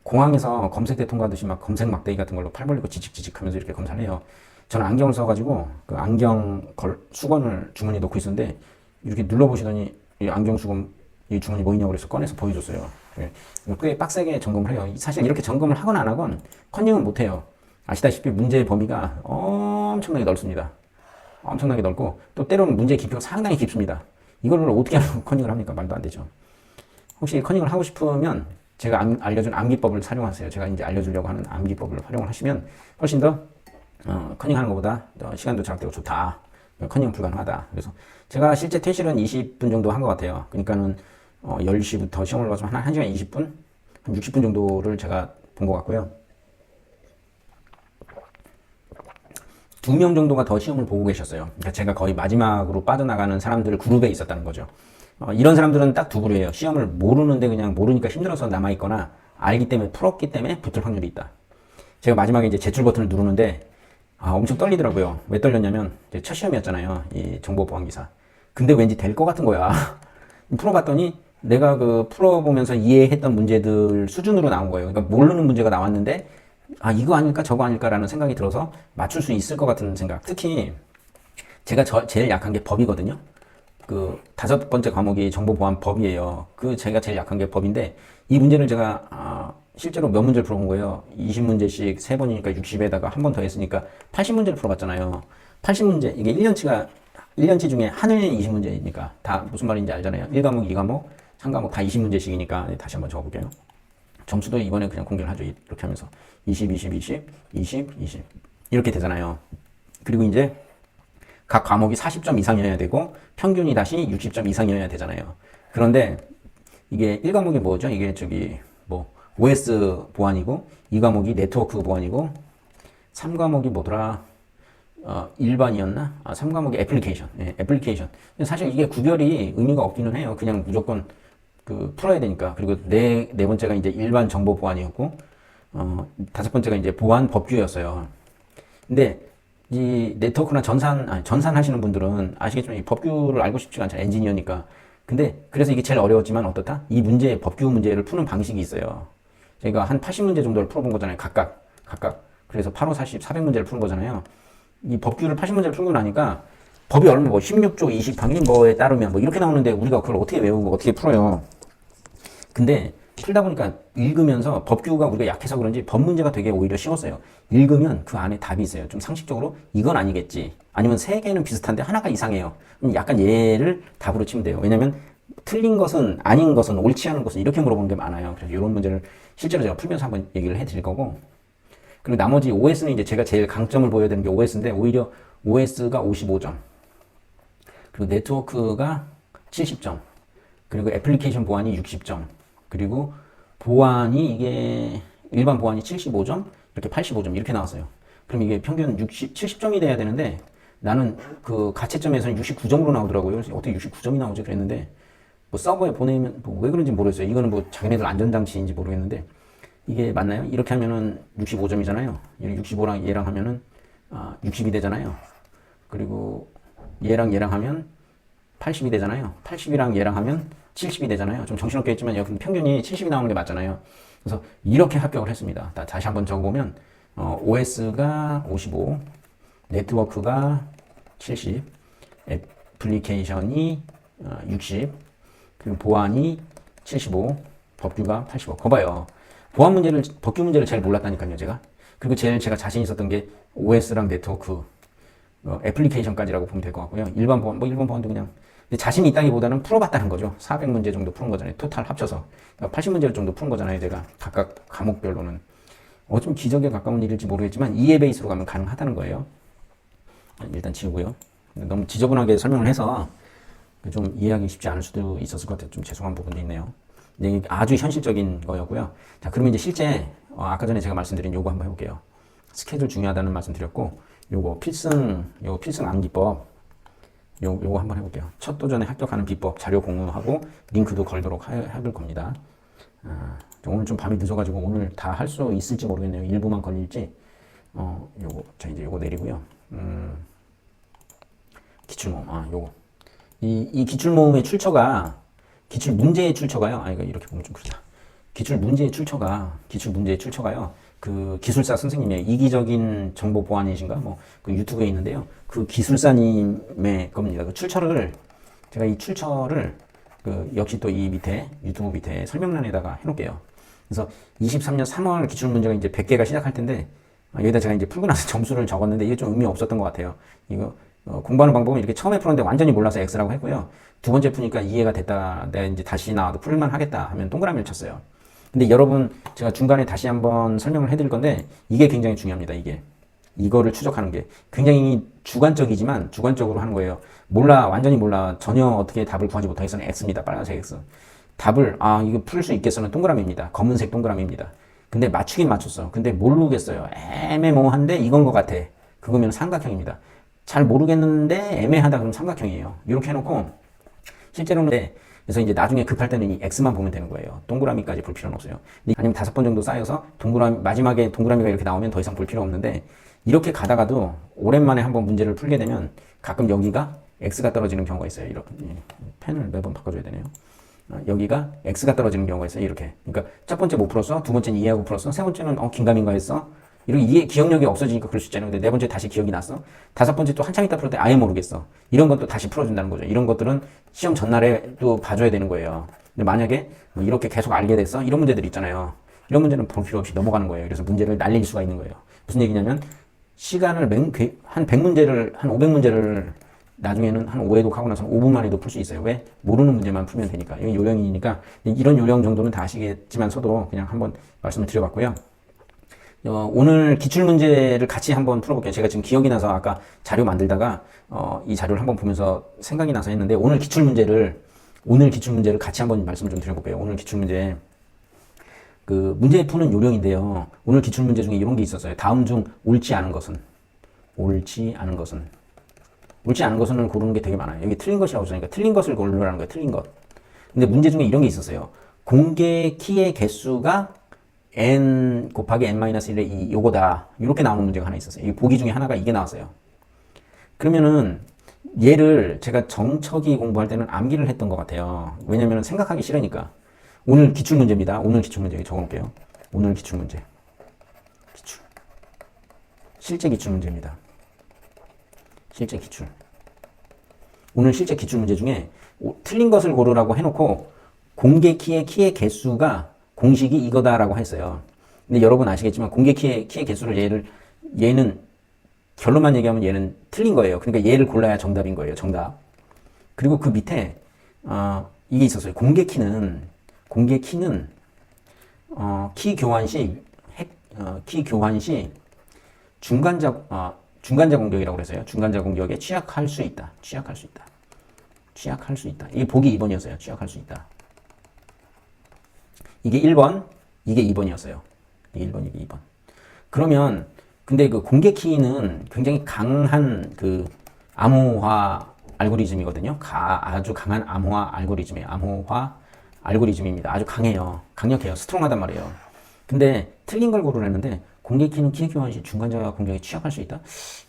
공항에서 검색대 통과하듯이 막 검색 막대기 같은 걸로 팔 벌리고 지직지직 하면서 이렇게 검사를 해요. 저는 안경을 써가지고 그 안경 수건을 주머니에 넣고 있었는데 이렇게 눌러보시더니 이 안경 수건 이 주머니 뭐 있냐고 그래서 꺼내서 보여줬어요. 꽤 빡세게 점검을 해요. 사실 이렇게 점검을 하건 안 하건 컨닝은 못해요. 아시다시피 문제의 범위가 엄청나게 넓습니다. 엄청나게 넓고 또 때로는 문제의 깊이가 상당히 깊습니다. 이걸 어떻게 하면 컨닝을 합니까? 말도 안 되죠. 혹시 컨닝을 하고 싶으면 제가 알려준 암기법을 사용하세요. 제가 이제 알려주려고 하는 암기법을 활용을 하시면 훨씬 더 컨닝하는 것보다 시간도 절약되고 좋다. 컨닝 불가능하다. 그래서 제가 실제 퇴실은 20분 정도 한 것 같아요. 그러니까는 10시부터 시험을 봐서 한 1시간 20분? 한 60분 정도를 제가 본 것 같고요. 2명 정도가 더 시험을 보고 계셨어요. 그러니까 제가 거의 마지막으로 빠져나가는 사람들 그룹에 있었다는 거죠. 이런 사람들은 딱 두 그룹이에요. 시험을 모르는데 그냥 모르니까 힘들어서 남아있거나 알기 때문에 풀었기 때문에 붙을 확률이 있다. 제가 마지막에 이제 제출 버튼을 누르는데 엄청 떨리더라고요. 왜 떨렸냐면 첫 시험이었잖아요. 이 정보보안기사. 근데 왠지 될 것 같은 거야. 풀어봤더니 내가 그 풀어보면서 이해했던 문제들 수준으로 나온 거예요. 그러니까 모르는 문제가 나왔는데 이거 아닐까 저거 아닐까라는 생각이 들어서 맞출 수 있을 것 같은 생각. 특히 제가 제일 약한 게 법이거든요. 그 5번째 과목이 정보보안법이에요. 제가 제일 약한 게 법인데 이 문제를 제가 실제로 몇 문제를 풀어본 거예요. 20문제씩 3번이니까 60에다가 한 번 더 했으니까 80문제를 풀어봤잖아요. 80문제 이게 1년치 중에 한 해에 20문제니까 다 무슨 말인지 알잖아요. 1과목, 2과목, 3과목 다 20문제씩이니까 다시 한번 적어볼게요. 점수도 이번에 그냥 공개를 하죠. 이렇게 하면서 20, 20, 20, 20, 20 이렇게 되잖아요. 그리고 이제 각 과목이 40점 이상이어야 되고 평균이 다시 60점 이상이어야 되잖아요. 그런데 이게 1과목이 뭐죠? 이게 OS 보안이고 2과목이 네트워크 보안이고 3과목이 뭐더라? 일반이었나? 3과목이 애플리케이션. 네, 애플리케이션. 사실 이게 구별이 의미가 없기는 해요. 그냥 무조건 풀어야 되니까. 그리고 네 번째가 이제 일반 정보 보안이었고 5번째가 이제 보안 법규였어요. 근데 이 네트워크나 전산 하시는 분들은 아시겠지만 이 법규를 알고 싶지가 않잖아요. 엔지니어니까. 근데 그래서 이게 제일 어려웠지만 어떻다? 이 법규 문제를 푸는 방식이 있어요. 저희가 한 80문제 정도를 풀어본 거잖아요. 각각. 그래서 8, 5, 40, 400문제를 푸는 거잖아요. 이 법규를 80문제를 풀고 나니까 법이 얼마 16조 20항이 뭐에 따르면 이렇게 나오는데 우리가 그걸 어떻게 외우고 어떻게 풀어요. 근데 풀다 보니까 읽으면서 법규가 우리가 약해서 그런지 법 문제가 되게 오히려 쉬웠어요. 읽으면 그 안에 답이 있어요. 좀 상식적으로 이건 아니겠지. 아니면 3개는 비슷한데 하나가 이상해요. 약간 얘를 답으로 치면 돼요. 왜냐면 틀린 것은 아닌 것은 옳지 않은 것은 이렇게 물어보는 게 많아요. 그래서 이런 문제를 실제로 제가 풀면서 한번 얘기를 해드릴 거고. 그리고 나머지 OS는 이제 제가 제일 강점을 보여야 되는 게 OS인데 오히려 OS가 55점. 그리고 네트워크가 70점. 그리고 애플리케이션 보안이 60점. 그리고 보안이 이게 일반 보안이 75점, 이렇게 85점 이렇게 나왔어요. 그럼 이게 평균 70점이 돼야 되는데 나는 그 가채점에서는 69점으로 나오더라고요. 그래서 어떻게 69점이 나오지 그랬는데 서버에 보내면 왜 그런지 모르겠어요. 이거는 자기네들 안전장치인지 모르겠는데 이게 맞나요? 이렇게 하면은 65점이잖아요. 65랑 얘랑 하면은 60이 되잖아요. 그리고 얘랑 하면 80이 되잖아요. 80이랑 얘랑 하면 70이 되잖아요. 좀 정신없게 했지만 여기 평균이 70이 나오는 게 맞잖아요. 그래서 이렇게 합격을 했습니다. 다시 한번 적어보면 OS가 55, 네트워크가 70, 애플리케이션이 60, 그리고 보안이 75, 법규가 85. 거봐요. 법규 문제를 잘 몰랐다니까요, 제가. 그리고 제일 제가 자신 있었던 게 OS랑 네트워크. 애플리케이션까지라고 보면 될 것 같고요. 일반 보안, 뭐 일반 보안도 그냥 자신이 있다기보다는 풀어봤다는 거죠. 400문제 정도 푸는 거잖아요. 토탈 합쳐서 80문제 정도 푸는 거잖아요. 제가 각각 과목별로는 좀 기적에 가까운 일일지 모르겠지만 이해 베이스로 가면 가능하다는 거예요. 일단 지우고요. 너무 지저분하게 설명을 해서 좀 이해하기 쉽지 않을 수도 있었을 것 같아요. 좀 죄송한 부분도 있네요. 이게 아주 현실적인 거였고요. 자, 그러면 이제 실제 아까 전에 제가 말씀드린 요거 한번 해볼게요. 스케줄 중요하다는 말씀 드렸고, 요거 필승 암기법 요거 한번 해볼게요. 첫 도전에 합격하는 비법 자료 공유하고 링크도 걸도록 해볼 겁니다. 오늘 좀 밤이 늦어가지고 오늘 다 할 수 있을지 모르겠네요. 일부만 걸릴지. 요거 자 이제 요거 내리고요. 기출모음 요거 이 기출모음의 출처가 기출 문제의 출처가요. 이거 이렇게 보면 좀 그렇다. 기출 문제의 출처가요. 그 기술사 선생님의 이기적인 정보 보안이신가 그 유튜브에 있는데요. 그 기술사님의 겁니다. 그 출처를 제가 이 출처를 역시 또 이 밑에 유튜브 밑에 설명란에다가 해놓을게요. 그래서 23년 3월 기출 문제가 이제 100개가 시작할 텐데 여기다 제가 이제 풀고 나서 점수를 적었는데 이게 좀 의미 없었던 것 같아요. 이거 공부하는 방법은 이렇게 처음에 풀었는데 완전히 몰라서 X라고 했고요. 두 번째 푸니까 이해가 됐다. 내가 이제 다시 나와도 풀만 하겠다 하면 동그라미를 쳤어요. 근데 여러분 제가 중간에 다시 한번 설명을 해드릴 건데 이게 굉장히 중요합니다. 이거를 추적하는 게 굉장히 주관적이지만 주관적으로 하는 거예요. 완전히 몰라 전혀 어떻게 답을 구하지 못하겠어는 X입니다. 빨간색 X. 답을 이거 풀 수 있겠어는 동그라미입니다. 검은색 동그라미입니다. 근데 맞추긴 맞췄어. 근데 모르겠어요. 애매모호한데 이건 것 같아. 그거면 삼각형입니다. 잘 모르겠는데 애매하다 그러면 삼각형이에요. 이렇게 해놓고 실제로는 그래서 이제 나중에 급할 때는 이 X만 보면 되는 거예요. 동그라미까지 볼 필요는 없어요. 아니면 5번 정도 쌓여서 마지막에 동그라미가 이렇게 나오면 더 이상 볼 필요 없는데 이렇게 가다가도 오랜만에 한번 문제를 풀게 되면 가끔 여기가 X가 떨어지는 경우가 있어요. 이렇게 펜을 매번 바꿔줘야 되네요. 여기가 X가 떨어지는 경우가 있어요. 이렇게. 그러니까 첫 번째 못 풀었어. 두 번째는 이해하고 풀었어. 세 번째는 긴가민가 했어. 이렇게 기억력이 없어지니까 그럴 수 있잖아요. 근데 네 번째 다시 기억이 났어. 다섯 번째 또 한참 있다 풀을 때 아예 모르겠어. 이런 것도 다시 풀어준다는 거죠. 이런 것들은 시험 전날에 또 봐줘야 되는 거예요. 근데 만약에 이렇게 계속 알게 됐어? 이런 문제들 있잖아요. 이런 문제는 볼 필요 없이 넘어가는 거예요. 그래서 문제를 날릴 수가 있는 거예요. 무슨 얘기냐면 시간을 한 100문제를 한 500문제를 나중에는 한 5회독 하고 나서 5분 만에도 풀 수 있어요. 왜? 모르는 문제만 풀면 되니까. 이건 요령이니까 이런 요령 정도는 다 아시겠지만서도 그냥 한번 말씀을 드려봤고요. 오늘 기출문제를 같이 한번 풀어볼게요. 제가 지금 기억이 나서 아까 자료 만들다가 이 자료를 한번 보면서 생각이 나서 했는데 오늘 기출문제를 같이 한번 말씀을 좀 드려볼게요. 오늘 기출문제 그 문제 푸는 요령인데요. 오늘 기출문제 중에 이런 게 있었어요. 다음 중 옳지 않은 것은 고르는 게 되게 많아요. 여기 틀린 것이라고 써니까 틀린 것을 고르라는 거예요. 틀린 것. 근데 문제 중에 이런 게 있었어요. 공개 키의 개수가 n 곱하기 n-1의 2 요거다. 이렇게 나오는 문제가 하나 있었어요. 이 보기 중에 하나가 이게 나왔어요. 그러면은 얘를 제가 정척이 공부할 때는 암기를 했던 것 같아요. 왜냐면 생각하기 싫으니까. 오늘 기출문제입니다. 오늘 기출문제 여기 적어놓을게요. 오늘 기출문제. 실제 기출문제입니다. 실제 기출. 오늘 실제 기출문제 중에 틀린 것을 고르라고 해놓고 공개 키의 개수가 공식이 이거다라고 했어요. 근데 여러분 아시겠지만 공개 키의 개수를 얘는 결론만 얘기하면 얘는 틀린 거예요. 그러니까 얘를 골라야 정답인 거예요. 정답. 그리고 그 밑에 이게 있었어요. 공개 키는 키 교환 시 중간자 공격이라고 그랬어요. 중간자 공격에 취약할 수 있다. 이게 보기 2번이었어요. 취약할 수 있다. 이게 1번, 이게 2번이었어요. 이게 1번, 이게 2번. 그러면 근데 그 공개 키는 굉장히 강한 그 암호화 알고리즘이거든요. 아주 강한 암호화 알고리즘입니다. 아주 강해요. 강력해요. 스트롱하단 말이에요. 근데 틀린 걸 고르라는데 공개 키는 키의 교환 시 중간자 공격에 취약할 수 있다?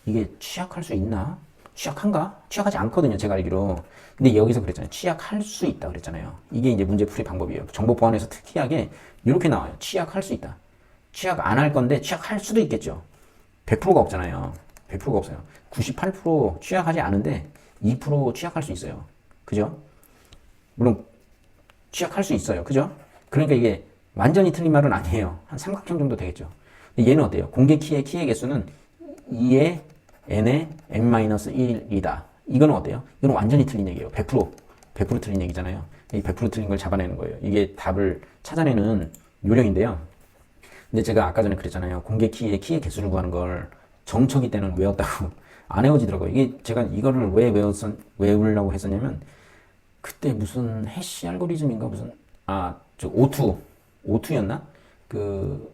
이게 취약할 수 있나? 취약한가? 취약하지 않거든요. 제가 알기로. 근데 여기서 그랬잖아요. 취약할 수 있다 그랬잖아요. 이게 이제 문제풀이 방법이에요. 정보 보안에서 특이하게 이렇게 나와요. 취약할 수 있다. 취약 안 할 건데 취약할 수도 있겠죠. 100%가 없잖아요. 100%가 없어요. 98% 취약하지 않은데 2% 취약할 수 있어요. 그죠? 물론 취약할 수 있어요. 그죠? 그러니까 이게 완전히 틀린 말은 아니에요. 한 삼각형 정도 되겠죠. 얘는 어때요? 공개 키의 개수는 2의 n의 n-1이다. 이거는 어때요? 이건 완전히 틀린 얘기예요. 100% 틀린 얘기잖아요. 이 100% 틀린 걸 잡아내는 거예요. 이게 답을 찾아내는 요령인데요. 근데 제가 아까 전에 그랬잖아요. 공개 키의 개수를 구하는 걸 정초기 때는 외웠다고 안 외워지더라고요. 이게 제가 이거를 왜 외우려고 했었냐면 그때 무슨 해시 알고리즘인가 무슨 저 O2였나? 그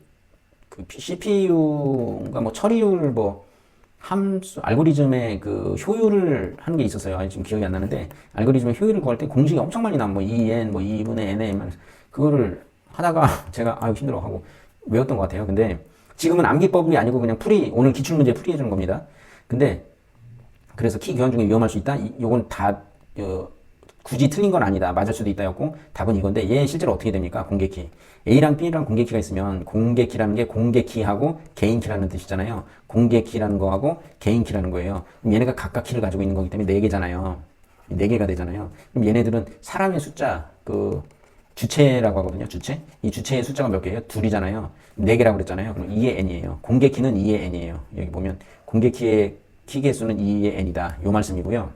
CPU인가 뭐 처리율 뭐 함수 알고리즘의 그 효율을 하는 게 있었어요. 아니 지금 기억이 안 나는데 알고리즘의 효율을 구할 때 공식이 엄청 많이 나뭐 2n 뭐 2분의 n에 그거를 하다가 제가 힘들어 하고 외웠던 것 같아요. 근데 지금은 암기법이 아니고 그냥 오늘 기출문제 풀이해 주는 겁니다. 근데 그래서 키 교환 중에 위험할 수 있다. 요건 다 굳이 틀린 건 아니다. 맞을 수도 있다였고 답은 이건데 얘 실제로 어떻게 됩니까? 공개키. A랑 B랑 공개키가 있으면 공개키라는 게 공개키하고 개인키라는 뜻이잖아요. 공개키라는 거하고 개인키라는 거예요. 그럼 얘네가 각각 키를 가지고 있는 거기 때문에 4개잖아요. 4개가 되잖아요. 그럼 얘네들은 사람의 숫자, 주체라고 하거든요. 주체. 이 주체의 숫자가 몇 개예요? 2이잖아요. 4개라고 그랬잖아요. 그럼 2의 n이에요. 공개키는 2의 n이에요. 여기 보면 공개키의 키 개수는 2의 n이다. 요 말씀이고요.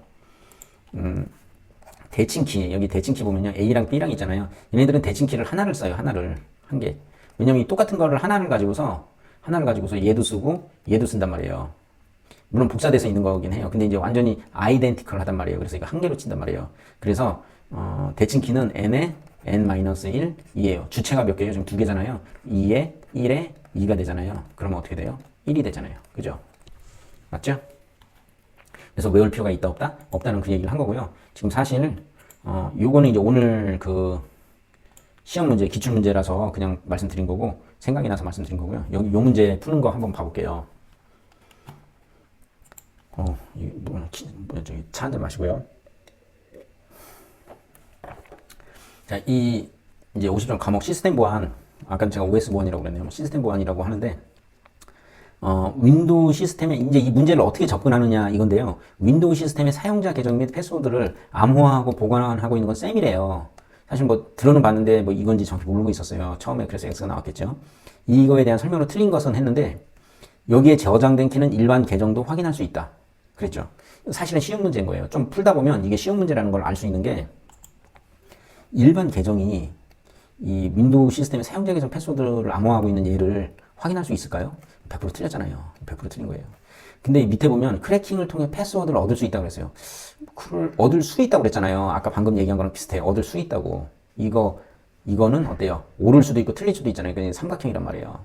대칭키, 여기 대칭키 보면요. A랑 B랑 있잖아요. 얘네들은 대칭키를 하나를 써요. 한 개. 왜냐면 이 똑같은 거를 하나를 가지고서 얘도 쓰고 얘도 쓴단 말이에요. 물론 복사돼서 있는 거긴 해요. 근데 이제 완전히 아이덴티컬 하단 말이에요. 그래서 이거 한 개로 친단 말이에요. 그래서 대칭키는 n의 n-1 2예요. 주체가 몇 개예요? 지금 2개잖아요. 2에 1에 2가 되잖아요. 그러면 어떻게 돼요? 1이 되잖아요. 그죠? 맞죠? 그래서 외울 필요가 있다 없다? 없다는 그 얘기를 한 거고요. 지금 사실 요거는 이제 오늘 그 시험 문제, 기출 문제라서 그냥 말씀드린 거고 생각이 나서 말씀드린 거고요. 여기 요 문제 푸는 거 한번 봐볼게요. 저기 차 한잔 마시고요. 자, 이제 50점 과목 시스템 보안, 아까 제가 OS 보안이라고 그랬네요. 시스템 보안이라고 하는데 윈도우 시스템에 이제 이 문제를 어떻게 접근하느냐 이건데요. 윈도우 시스템의 사용자 계정 및 패스워드를 암호화하고 보관하고 있는 건 쌤이래요. 사실 뭐 들어는 봤는데 뭐 이건지 정확히 모르고 있었어요. 처음에 그래서 X가 나왔겠죠. 이거에 대한 설명으로 틀린 것은 했는데 여기에 저장된 키는 일반 계정도 확인할 수 있다. 그랬죠. 사실은 쉬운 문제인 거예요. 좀 풀다 보면 이게 쉬운 문제라는 걸 알 수 있는 게 일반 계정이 이 윈도우 시스템의 사용자 계정 패스워드를 암호화하고 있는 얘를 확인할 수 있을까요? 100% 틀렸잖아요. 100% 틀린 거예요. 근데 밑에 보면 크래킹을 통해 패스워드를 얻을 수 있다고 그랬어요. 그걸 얻을 수 있다고 그랬잖아요. 아까 방금 얘기한 거랑 비슷해. 얻을 수 있다고. 이거는 어때요? 옳을 수도 있고 틀릴 수도 있잖아요. 그게 삼각형이란 말이에요.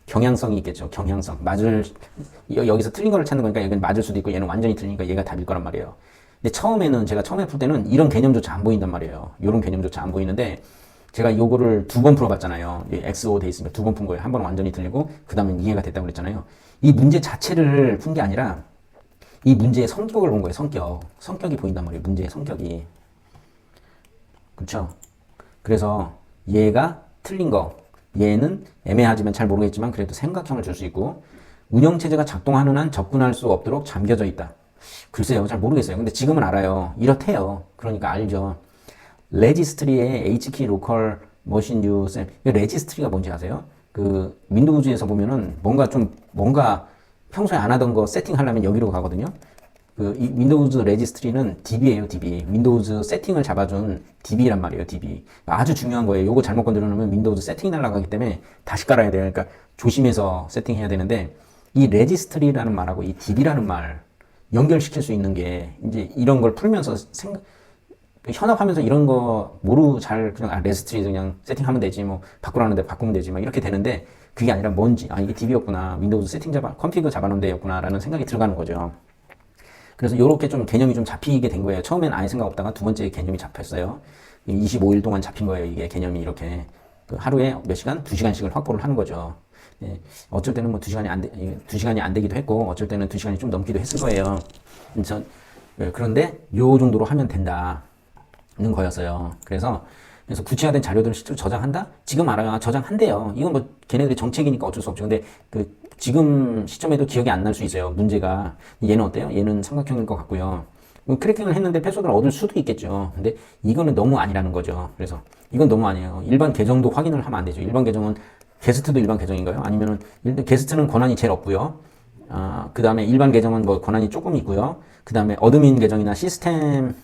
경향성이 있겠죠. 경향성. 여기서 틀린 거를 찾는 거니까 여기는 맞을 수도 있고 얘는 완전히 틀리니까 얘가 답일 거란 말이에요. 근데 제가 처음에 풀 때는 이런 개념조차 안 보인단 말이에요. 이런 개념조차 안 보이는데 제가 요거를 2번 풀어봤잖아요. XO 돼 있으니까 2번 푼 거예요. 한 번 완전히 틀리고 그 다음에 이해가 됐다고 그랬잖아요. 이 문제 자체를 푼 게 아니라 이 문제의 성격을 본 거예요. 성격이 보인단 말이에요. 문제의 성격이. 그렇죠? 그래서 얘가 틀린 거, 얘는 애매하지만 잘 모르겠지만 그래도 삼각형을 줄 수 있고 운영체제가 작동하는 한 접근할 수 없도록 잠겨져 있다. 글쎄요. 잘 모르겠어요. 근데 지금은 알아요. 이렇대요. 그러니까 알죠. 레지스트리의 H키 로컬 머신 유셈. 레지스트리가 뭔지 아세요? 그 윈도우즈에서 보면은 뭔가 평소에 안 하던 거 세팅하려면 여기로 가거든요. 이 윈도우즈 레지스트리는 DB예요, DB. 윈도우즈 세팅을 잡아준 DB란 말이에요, DB. 아주 중요한 거예요. 요거 잘못 건드려놓으면 윈도우즈 세팅이 날아가기 때문에 다시 깔아야 돼요. 그러니까 조심해서 세팅해야 되는데 이 레지스트리라는 말하고 이 DB라는 말 연결시킬 수 있는 게 이제 이런 걸 풀면서 현업하면서 이런 거 그냥 레지스트리 그냥 세팅하면 되지 뭐 바꾸라는데 바꾸면 되지 막 이렇게 되는데 그게 아니라 뭔지 이게 DB였구나 윈도우즈 컴피그 잡아놓은 데였구나 라는 생각이 들어가는 거죠. 그래서 요렇게 좀 개념이 좀 잡히게 된 거예요. 처음엔 아예 생각 없다가 두 번째 개념이 잡혔어요. 25일 동안 잡힌 거예요. 이게 개념이 이렇게 하루에 몇 시간? 2시간씩을 확보를 하는 거죠. 예, 어쩔 때는 뭐 2시간이 안 되기도 했고 어쩔 때는 2시간이 좀 넘기도 했을 거예요. 그런데 요 정도로 하면 된다는 거였어요. 그래서 구체화된 자료들을 실제로 저장한다? 지금 알아요. 저장한대요. 이건 뭐 걔네들의 정책이니까 어쩔 수 없죠. 근데 지금 시점에도 기억이 안 날 수 있어요. 문제가. 얘는 어때요? 얘는 삼각형일 것 같고요. 크래킹을 했는데 패스워드를 얻을 수도 있겠죠. 근데 이거는 너무 아니라는 거죠. 그래서 이건 너무 아니에요. 일반 계정도 확인을 하면 안 되죠. 일반 계정은 게스트도 일반 계정인가요? 아니면은 게스트는 권한이 제일 없고요. 그 다음에 일반 계정은 뭐 권한이 조금 있고요. 그 다음에 어드민 계정이나 시스템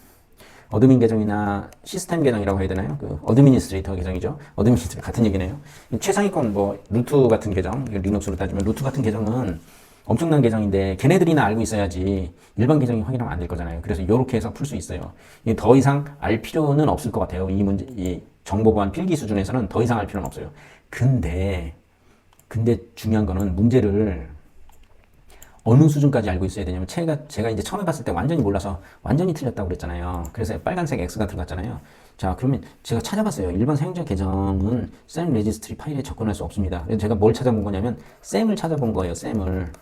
계정이라고 해야 되나요? 그 어드미니스트레이터 계정이죠. 어드미니스트레이터 같은 얘기네요. 최상위권 뭐 루트 같은 계정, 리눅스로 따지면 루트 같은 계정은 엄청난 계정인데 걔네들이나 알고 있어야지 일반 계정이 확인하면 안 될 거잖아요. 그래서 이렇게 해서 풀 수 있어요. 더 이상 알 필요는 없을 것 같아요. 이 문제, 이 정보 보안 필기 수준에서는 더 이상 알 필요는 없어요. 근데 중요한 거는 문제를 어느 수준까지 알고 있어야 되냐면 제가 이제 처음에 봤을 때 완전히 몰라서 완전히 틀렸다고 그랬잖아요. 그래서 빨간색 X가 들어갔잖아요. 자, 그러면 제가 찾아봤어요. 일반 사용자 계정은 SAM 레지스트리 파일에 접근할 수 없습니다. 그래서 제가 뭘 찾아본 거냐면 SAM을 찾아본 거예요. SAM을.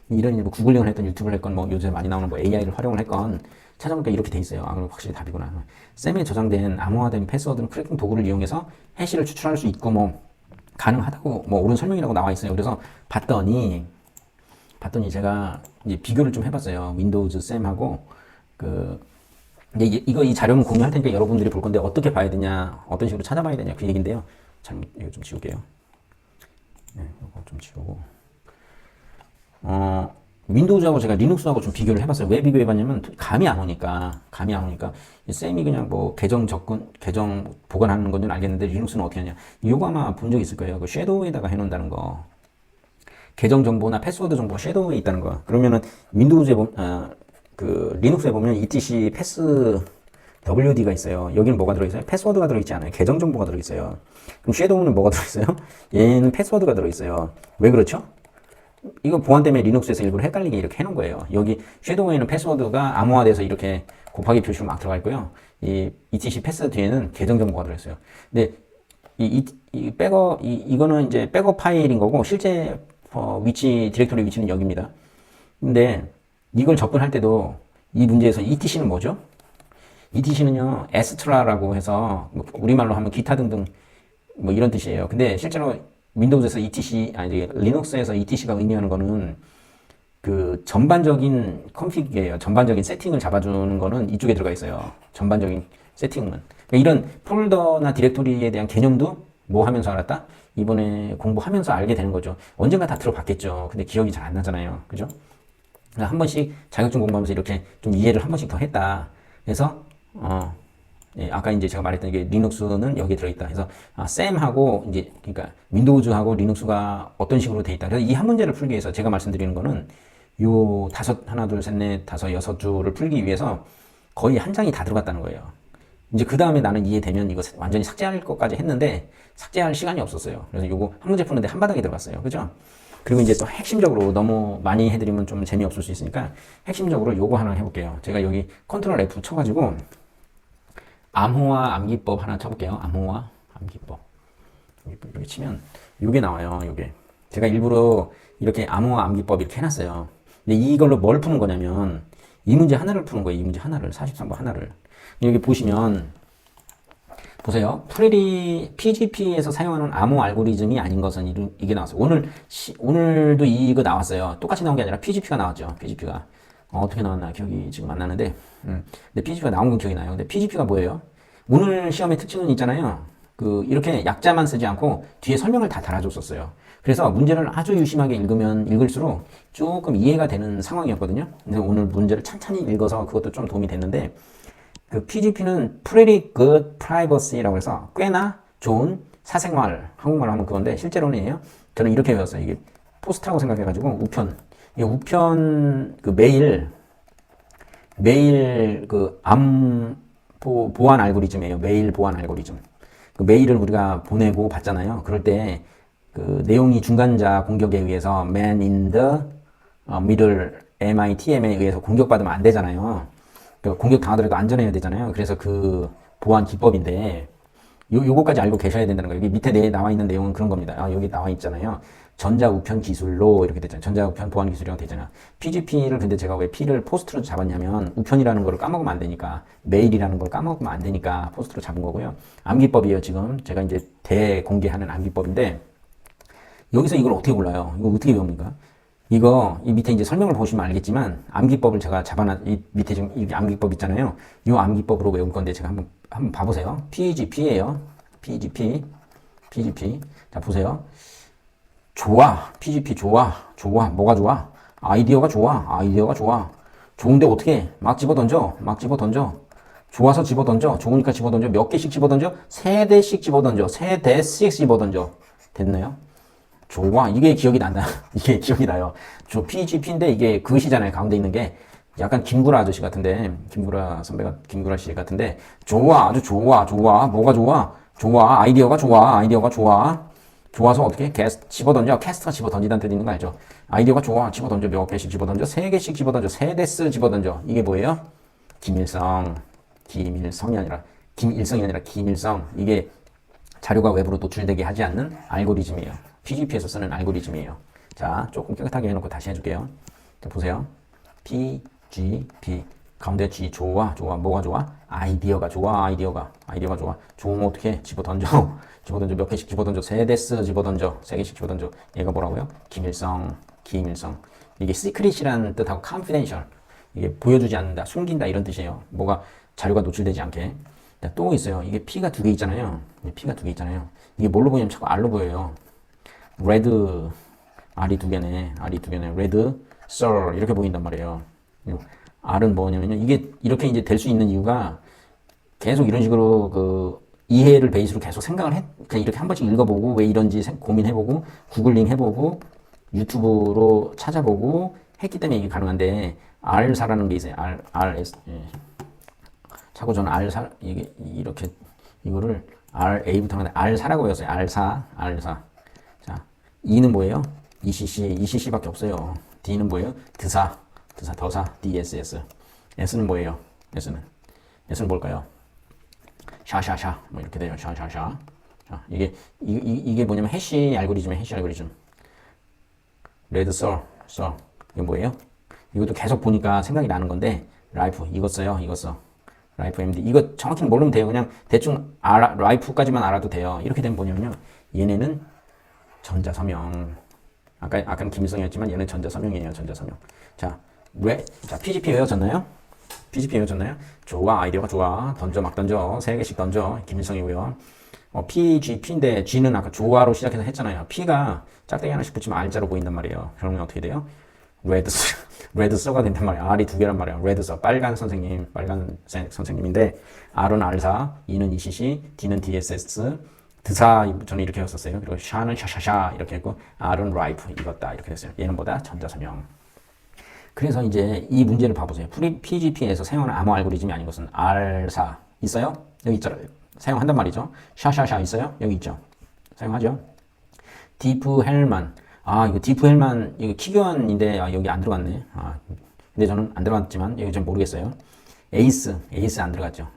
이런 뭐 구글링을 했던 유튜브를 했건 뭐 요새 많이 나오는 뭐 AI를 활용을 했건 찾아보니까 이렇게 돼 있어요. 그럼 확실히 답이구나. SAM에 저장된 암호화된 패스워드는 크래킹 도구를 이용해서 해시를 추출할 수 있고 뭐 가능하다고 뭐 옳은 설명이라고 나와 있어요. 그래서 봤더니 제가 이제 비교를 좀 해봤어요. 윈도우즈 쌤하고 이 자료는 공유할 테니까 여러분들이 볼 건데 어떻게 봐야 되냐, 어떤 식으로 찾아봐야 되냐 그 얘기인데요. 이거 좀 지울게요. 네, 이거 좀 지우고. 윈도우즈하고 제가 리눅스하고 좀 비교를 해봤어요. 왜 비교해봤냐면 감이 안 오니까 쌤이 그냥 뭐 계정 보관하는 건 줄 알겠는데 리눅스는 어떻게 하냐. 이거 아마 본 적 있을 거예요. 그 섀도우에다가 해놓는다는 거. 계정 정보나 패스워드 정보가 섀도우에 있다는 거. 그러면은 윈도우즈에 리눅스에 보면 etc 패스 WD가 있어요. 여기는 뭐가 들어있어요? 패스워드가 들어있지 않아요. 계정 정보가 들어있어요. 그럼 섀도우는 뭐가 들어있어요? 얘는 패스워드가 들어있어요. 왜 그렇죠? 이거 보안 때문에 리눅스에서 일부러 헷갈리게 이렇게 해놓은 거예요. 여기 섀도우에는 패스워드가 암호화돼서 이렇게 곱하기 표시로 막 들어가 있고요. 이 etc 패스 뒤에는 계정 정보가 들어있어요. 근데 이거는 이제 백업 파일인 거고 실제 디렉토리 위치는 여기입니다. 근데 이걸 접근할 때도 이 문제에서 etc는 뭐죠? etc는요, 에스트라라고 해서 우리말로 하면 기타 등등 뭐 이런 뜻이에요. 근데 실제로 윈도우즈에서 리눅스에서 etc가 의미하는 거는 그 전반적인 컨피그예요. 전반적인 세팅을 잡아주는 거는 이쪽에 들어가 있어요. 전반적인 세팅은. 그러니까 이런 폴더나 디렉토리에 대한 개념도 뭐 하면서 알았다? 이번에 공부하면서 알게 되는 거죠. 언젠가 다 들어봤겠죠. 근데 기억이 잘 안 나잖아요. 그죠? 한 번씩 자격증 공부하면서 이렇게 좀 이해를 한 번씩 더 했다. 그래서, 아까 이제 제가 말했던 게 리눅스는 여기에 들어있다. 그래서, 쌤하고 이제, 그러니까 윈도우즈하고 리눅스가 어떤 식으로 돼 있다. 그래서 이 한 문제를 풀기 위해서 제가 말씀드리는 거는 요 하나, 둘, 셋, 넷, 다섯, 여섯 줄을 풀기 위해서 거의 한 장이 다 들어갔다는 거예요. 이제 그 다음에 나는 이해되면 이거 완전히 삭제할 것까지 했는데 삭제할 시간이 없었어요. 그래서 요거 한 문제 푸는데 한 바닥에 들어갔어요. 그죠? 그리고 이제 또 핵심적으로 너무 많이 해드리면 좀 재미없을 수 있으니까 핵심적으로 요거 하나 해볼게요. 제가 여기 컨트롤 F 쳐가지고 암호화 암기법 하나 쳐볼게요. 암호화 암기법. 이렇게 치면 요게 나와요. 요게. 제가 일부러 이렇게 암호화 암기법 이렇게 해놨어요. 근데 이걸로 뭘 푸는 거냐면 이 문제 하나를 푸는 거예요. 이 문제 하나를. 43번 하나를. 여기 보시면 보세요. PGP에서 사용하는 암호 알고리즘이 아닌 것은 이게 나왔어요. 오늘도 이거 나왔어요. 똑같이 나온 게 아니라 PGP가 나왔죠. PGP가. 어떻게 나왔나 기억이 지금 안 나는데. 근데 PGP가 나온 건 기억이 나요. 근데 PGP가 뭐예요? 오늘 시험의 특징은 있잖아요. 이렇게 약자만 쓰지 않고 뒤에 설명을 다 달아줬었어요. 그래서 문제를 아주 유심하게 읽으면 읽을수록 조금 이해가 되는 상황이었거든요. 근데 오늘 문제를 찬찬히 읽어서 그것도 좀 도움이 됐는데, PGP는 Pretty Good Privacy라고 해서 꽤나 좋은 사생활, 한국말로 하면 그건데 실제로는요. 저는 이렇게 외웠어요. 이게 포스트라고 생각해가지고 이게 우편 메일 보안 알고리즘이에요. 메일 보안 알고리즘. 메일을 우리가 보내고 받잖아요. 그럴 때 내용이 중간자 공격에 의해서 man in the middle MITM에 의해서 공격받으면 안 되잖아요. 공격 당하더라도 안전해야 되잖아요. 그래서 보안 기법인데 요거까지 알고 계셔야 된다는 거예요. 여기 밑에 나와 있는 내용은 그런 겁니다. 여기 나와 있잖아요. 전자우편 기술로 이렇게 됐잖아요. 전자우편 보안 기술이라고 되잖아요. PGP를 근데 제가 왜 P를 포스트로 잡았냐면 우편이라는 걸 까먹으면 안 되니까, 메일이라는 걸 까먹으면 안 되니까 포스트로 잡은 거고요. 암기법이에요. 지금 제가 이제 대공개하는 암기법인데 여기서 이걸 어떻게 골라요? 이거 어떻게 배웁니까? 이 밑에 이제 설명을 보시면 알겠지만, 암기법을 제가 이 밑에 지금 이 암기법 있잖아요. 이 암기법으로 외울 건데, 제가 한번 봐보세요. PGP예요. PGP. 자, 보세요. PGP 좋아. 뭐가 좋아? 아이디어가 좋아. 아이디어가 좋아. 좋은데 어떻게? 막 집어 던져. 막 집어 던져. 좋아서 집어 던져. 좋으니까 집어 던져. 몇 개씩 집어 던져? 세 대씩 집어 던져. 세 대씩 집어 던져. 됐나요? 좋아. 이게 기억이 난다. 이게 기억이 나요. 저 PGP인데 이게 그것이잖아요. 가운데 있는 게. 약간 김구라 아저씨 같은데, 김구라 선배가, 김구라 씨 같은데, 좋아. 아주 좋아. 좋아. 뭐가 좋아? 좋아. 아이디어가 좋아. 아이디어가 좋아. 좋아서 어떻게? 집어 던져. 캐스트가 집어 던지다는 뜻 있는 거 알죠? 아이디어가 좋아. 집어 던져. 몇 개씩 집어 던져. 세 개씩 집어 던져. 세 대스 집어 던져. 이게 뭐예요? 김일성. 김일성이 아니라, 김일성이 아니라 김일성. 이게 자료가 외부로 노출되게 하지 않는 알고리즘이에요. PGP에서 쓰는 알고리즘이에요. 자, 조금 깨끗하게 해놓고 다시 해줄게요. 자, 보세요. PGP. 가운데 G 좋아. 좋아. 뭐가 좋아? 아이디어가 좋아. 아이디어가 좋아. 좋으면 어떻게? 집어 던져. 집어 던져. 몇 개씩 집어 던져. 세 대스 집어 던져. 세 개씩 집어 던져. 얘가 뭐라고요? 김일성. 이게 시크릿이라는 뜻하고 confidential. 이게 보여주지 않는다. 숨긴다. 이런 뜻이에요. 뭐가 자료가 노출되지 않게. 자, 또 있어요. 이게 P가 두 개 있잖아요. P가 두 개 있잖아요. 이게 뭘로 보이냐면 자꾸 R로 보여요. 레드 R이 두 개네. 레드 썰 이렇게 보인단 말이에요. R은 뭐냐면요. 이게 이렇게 이제 될 수 있는 이유가 계속 이런 식으로 그 이해를 베이스로 계속 생각을 그냥 이렇게 한 번씩 읽어보고 왜 이런지 고민해보고 구글링 해보고 유튜브로 찾아보고 했기 때문에 이게 가능한데 R사라는 게 있어요. RS. 예. 자꾸 저는 R사 이게 이렇게 이거를 RA부터 하는데 R사라고 외웠어요. R사. 자, E는 뭐예요? ECC밖에 없어요. D는 뭐예요? 드사, 더사, DSS. S는 뭐예요? S는 뭘까요? 샤. 뭐 이렇게 돼요. 샤. 자, 이게 뭐냐면 해시 알고리즘이에요. 해시 알고리즘. 레드 썰. 이게 뭐예요? 이것도 계속 보니까 생각이 나는 건데, 라이프. 이거 써. 라이프 MD. 이거 정확히 모르면 돼요. 그냥 대충 라이프까지만 알아도 돼요. 이렇게 되면 뭐냐면요. 얘네는 전자서명. 아까는 김일성이었지만 얘는 전자서명이에요. 자, PGP 외워졌나요? 좋아. 아이디어가 좋아. 막 던져. 세 개씩 던져. 김일성이고요. PGP인데 G는 아까 좋아로 시작해서 했잖아요. P가 짝대기 하나씩 붙이면 R자로 보인단 말이에요. 그러면 어떻게 돼요? 레드서가 된단 말이에요. R이 두 개란 말이에요. 레드서. 빨간 선생님인데 R은 R사, E는 ECC, D는 DSS, 드사 저는 이렇게 했었어요. 그리고 샤는 샤샤샤 이렇게 했고 R은 라이프 익었다 이렇게 됐어요. 얘는 뭐다? 전자서명. 그래서 이제 이 문제를 봐보세요. PGP에서 사용하는 암호 알고리즘이 아닌 것은 R사 있어요? 여기 있잖아요. 사용한단 말이죠. 샤샤샤 있어요? 여기 있죠. 사용하죠. 디프 헬만. 이거 디프 헬만 이거 키교환인데 여기 안 들어갔네. 근데 저는 안 들어갔지만 여기 좀 모르겠어요. 에이스 안 들어갔죠.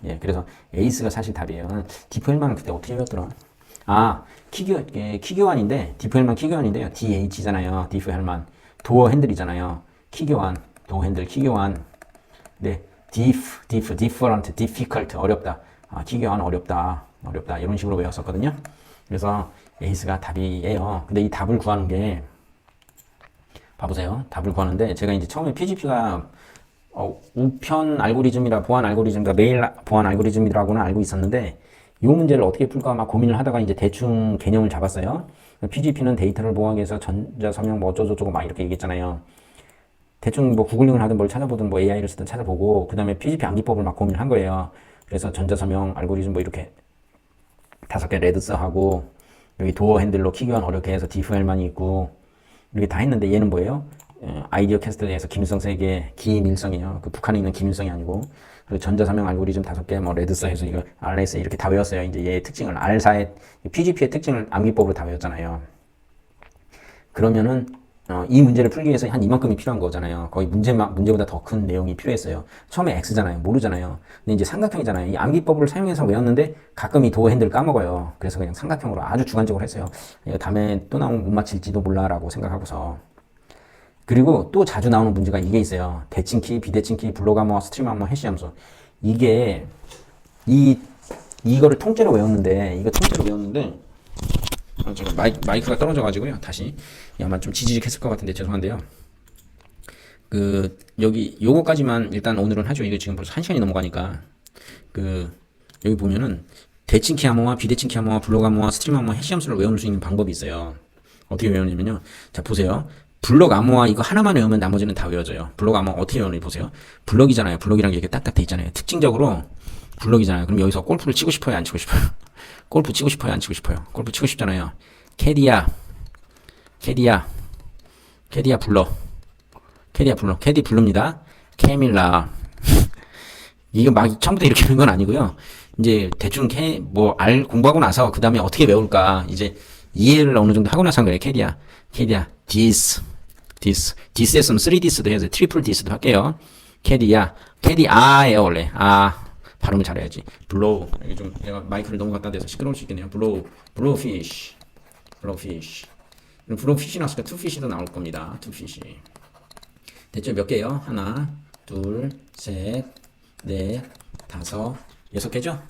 예, 그래서 에이스가 사실 답이에요. 디프 헬만은 그때 어떻게 배웠더라? 키교환인데 디프 헬만 키교환인데요. DH잖아요. 디프 헬만 도어 핸들이잖아요. 도어 핸들 키교환. 네, different, difficult 어렵다. 키교환 어렵다 이런 식으로 외웠었거든요. 그래서 에이스가 답이에요. 근데 이 답을 구하는 게 봐보세요. 답을 구하는데 제가 이제 처음에 PGP가 우편 알고리즘이라 보안 알고리즘과 메일 보안 알고리즘이라고는 알고 있었는데 이 문제를 어떻게 풀까 막 고민을 하다가 이제 대충 개념을 잡았어요. PGP는 데이터를 보호하기 위해서 전자서명 뭐 어쩌고저쩌고 막 이렇게 얘기했잖아요. 대충 뭐 구글링을 하든 뭘 찾아보든 뭐 AI를 쓰든 찾아보고 그 다음에 PGP 암기법을 막 고민을 한 거예요. 그래서 전자서명 알고리즘 뭐 이렇게 5개 레드서하고 여기 도어 핸들로 키교환 어렵게 해서 디프헬만이 있고 이렇게 다 했는데 얘는 뭐예요? 아이디어 캐스트에 대해서 김일성 3개, 김일성이에요. 그 북한에 있는 김일성이 아니고 그리고 전자서명 알고리즘 5개, 뭐 레드서 해서 이거 RS 이렇게 다 외웠어요. 이제 얘의 특징을 R사의 PGP의 특징을 암기법으로 다 외웠잖아요. 그러면은 이 문제를 풀기 위해서 한 이만큼이 필요한 거잖아요. 거의 문제보다 더 큰 내용이 필요했어요. 처음에 X잖아요. 모르잖아요. 근데 이제 삼각형이잖아요. 이 암기법을 사용해서 외웠는데 가끔 이 도어 핸들을 까먹어요. 그래서 그냥 삼각형으로 아주 주관적으로 했어요. 이거 다음에 또 나오면 못 맞힐지도 몰라라고 생각하고서. 그리고 또 자주 나오는 문제가 이게 있어요. 대칭키, 비대칭키, 블록암호, 스트림암호, 해시함수. 이게 이거를 통째로 외웠는데 제가 마이크가 떨어져가지고요. 다시 아마 좀 지지직했을 것 같은데 죄송한데요. 여기 요거까지만 일단 오늘은 하죠. 이거 지금 벌써 1시간이 넘어가니까 여기 보면은 대칭키 암호와 비대칭키 암호와 블록 암호와 스트림 암호 해시 함수를 외울 수 있는 방법이 있어요. 어떻게 외우냐면요. 자 보세요. 블록 암호화 이거 하나만 외우면 나머지는 다 외워져요. 블록 암호 어떻게 외우는지 보세요. 블록이잖아요. 블록이란 게 이렇게 딱딱 돼 있잖아요. 특징적으로 블록이잖아요. 그럼 여기서 골프를 치고 싶어요? 안 치고 싶어요? 골프 치고 싶어요? 안 치고 싶어요? 골프 치고 싶잖아요. 캐디야 불러. 캐디 부릅니다. 캐밀라. 이거 막 처음부터 이렇게 하는 건 아니고요. 이제 대충 공부하고 나서 그 다음에 어떻게 외울까 이제 이해를 어느 정도 하고 나서 한 거예요. 캐디야 this 했으면 3this도 해야 돼. 트리플 this도 할게요. 캐디야 아예요 원래. 발음을 잘해야지. blow. 여기 좀 내가 마이크를 너무 갖다 대서 시끄러울 수 있겠네요. blowfish. 블로우피시 나왔으니까 투피시도 나올 겁니다. 투피시. 됐죠? 몇 개요? 하나, 둘, 셋, 넷, 다섯, 6개죠?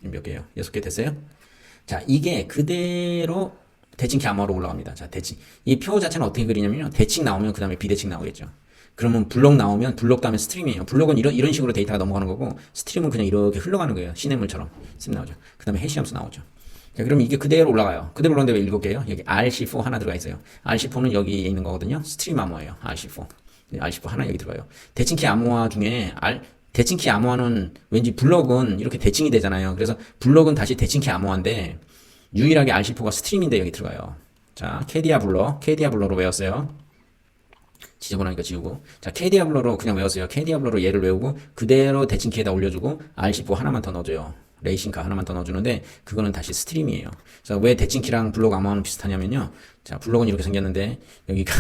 몇 개요? 6개 됐어요? 자, 이게 그대로 대칭키 암호로 올라갑니다. 자, 대칭. 이 표 자체는 어떻게 그리냐면요. 대칭 나오면 그 다음에 비대칭 나오겠죠. 그러면 블록 나오면 블록 다음에 스트림이에요. 블록은 이런 식으로 데이터가 넘어가는 거고, 스트림은 그냥 이렇게 흘러가는 거예요. 시냇물처럼. 스트림 나오죠. 그 다음에 해시함수 나오죠. 자, 그럼 이게 그대로 올라가요. 그대로 올라오는데 왜 7개예요? 여기 RC4 하나 들어가 있어요. RC4는 여기 있는 거거든요. 스트림 암호예요. RC4. RC4 하나 여기 들어가요. 대칭키 암호화 중에 대칭키 암호화는 왠지 블록은 이렇게 대칭이 되잖아요. 그래서 블록은 다시 대칭키 암호화인데 유일하게 RC4가 스트림인데 여기 들어가요. 자, 캐디아 블러로 외웠어요. 지저분하니까 지우고. 자, 캐디아블러로 그냥 외웠어요. 캐디아블러로 얘를 외우고 그대로 대칭키에다 올려주고 RC4 하나만 더 넣어줘요. 레이싱카 하나만 더 넣어주는데 그거는 다시 스트림이에요. 그래서 왜 대칭키랑 블록 암호화는 비슷하냐면요. 자, 블록은 이렇게 생겼는데 여기가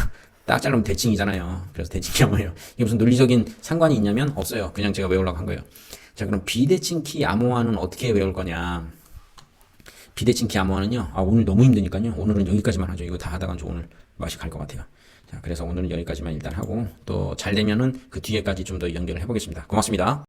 딱 자르면 대칭이잖아요. 그래서 대칭키 암호예요. 이게 무슨 논리적인 상관이 있냐면 없어요. 그냥 제가 외우려고 한 거예요. 자, 그럼 비대칭키 암호화는 어떻게 외울 거냐? 비대칭키 암호화는요. 오늘 너무 힘드니까요. 오늘은 여기까지만 하죠. 이거 다 하다간 저 오늘 맛이 갈 것 같아요. 자, 그래서 오늘은 여기까지만 일단 하고 또 잘 되면은 그 뒤에까지 좀 더 연결을 해보겠습니다. 고맙습니다.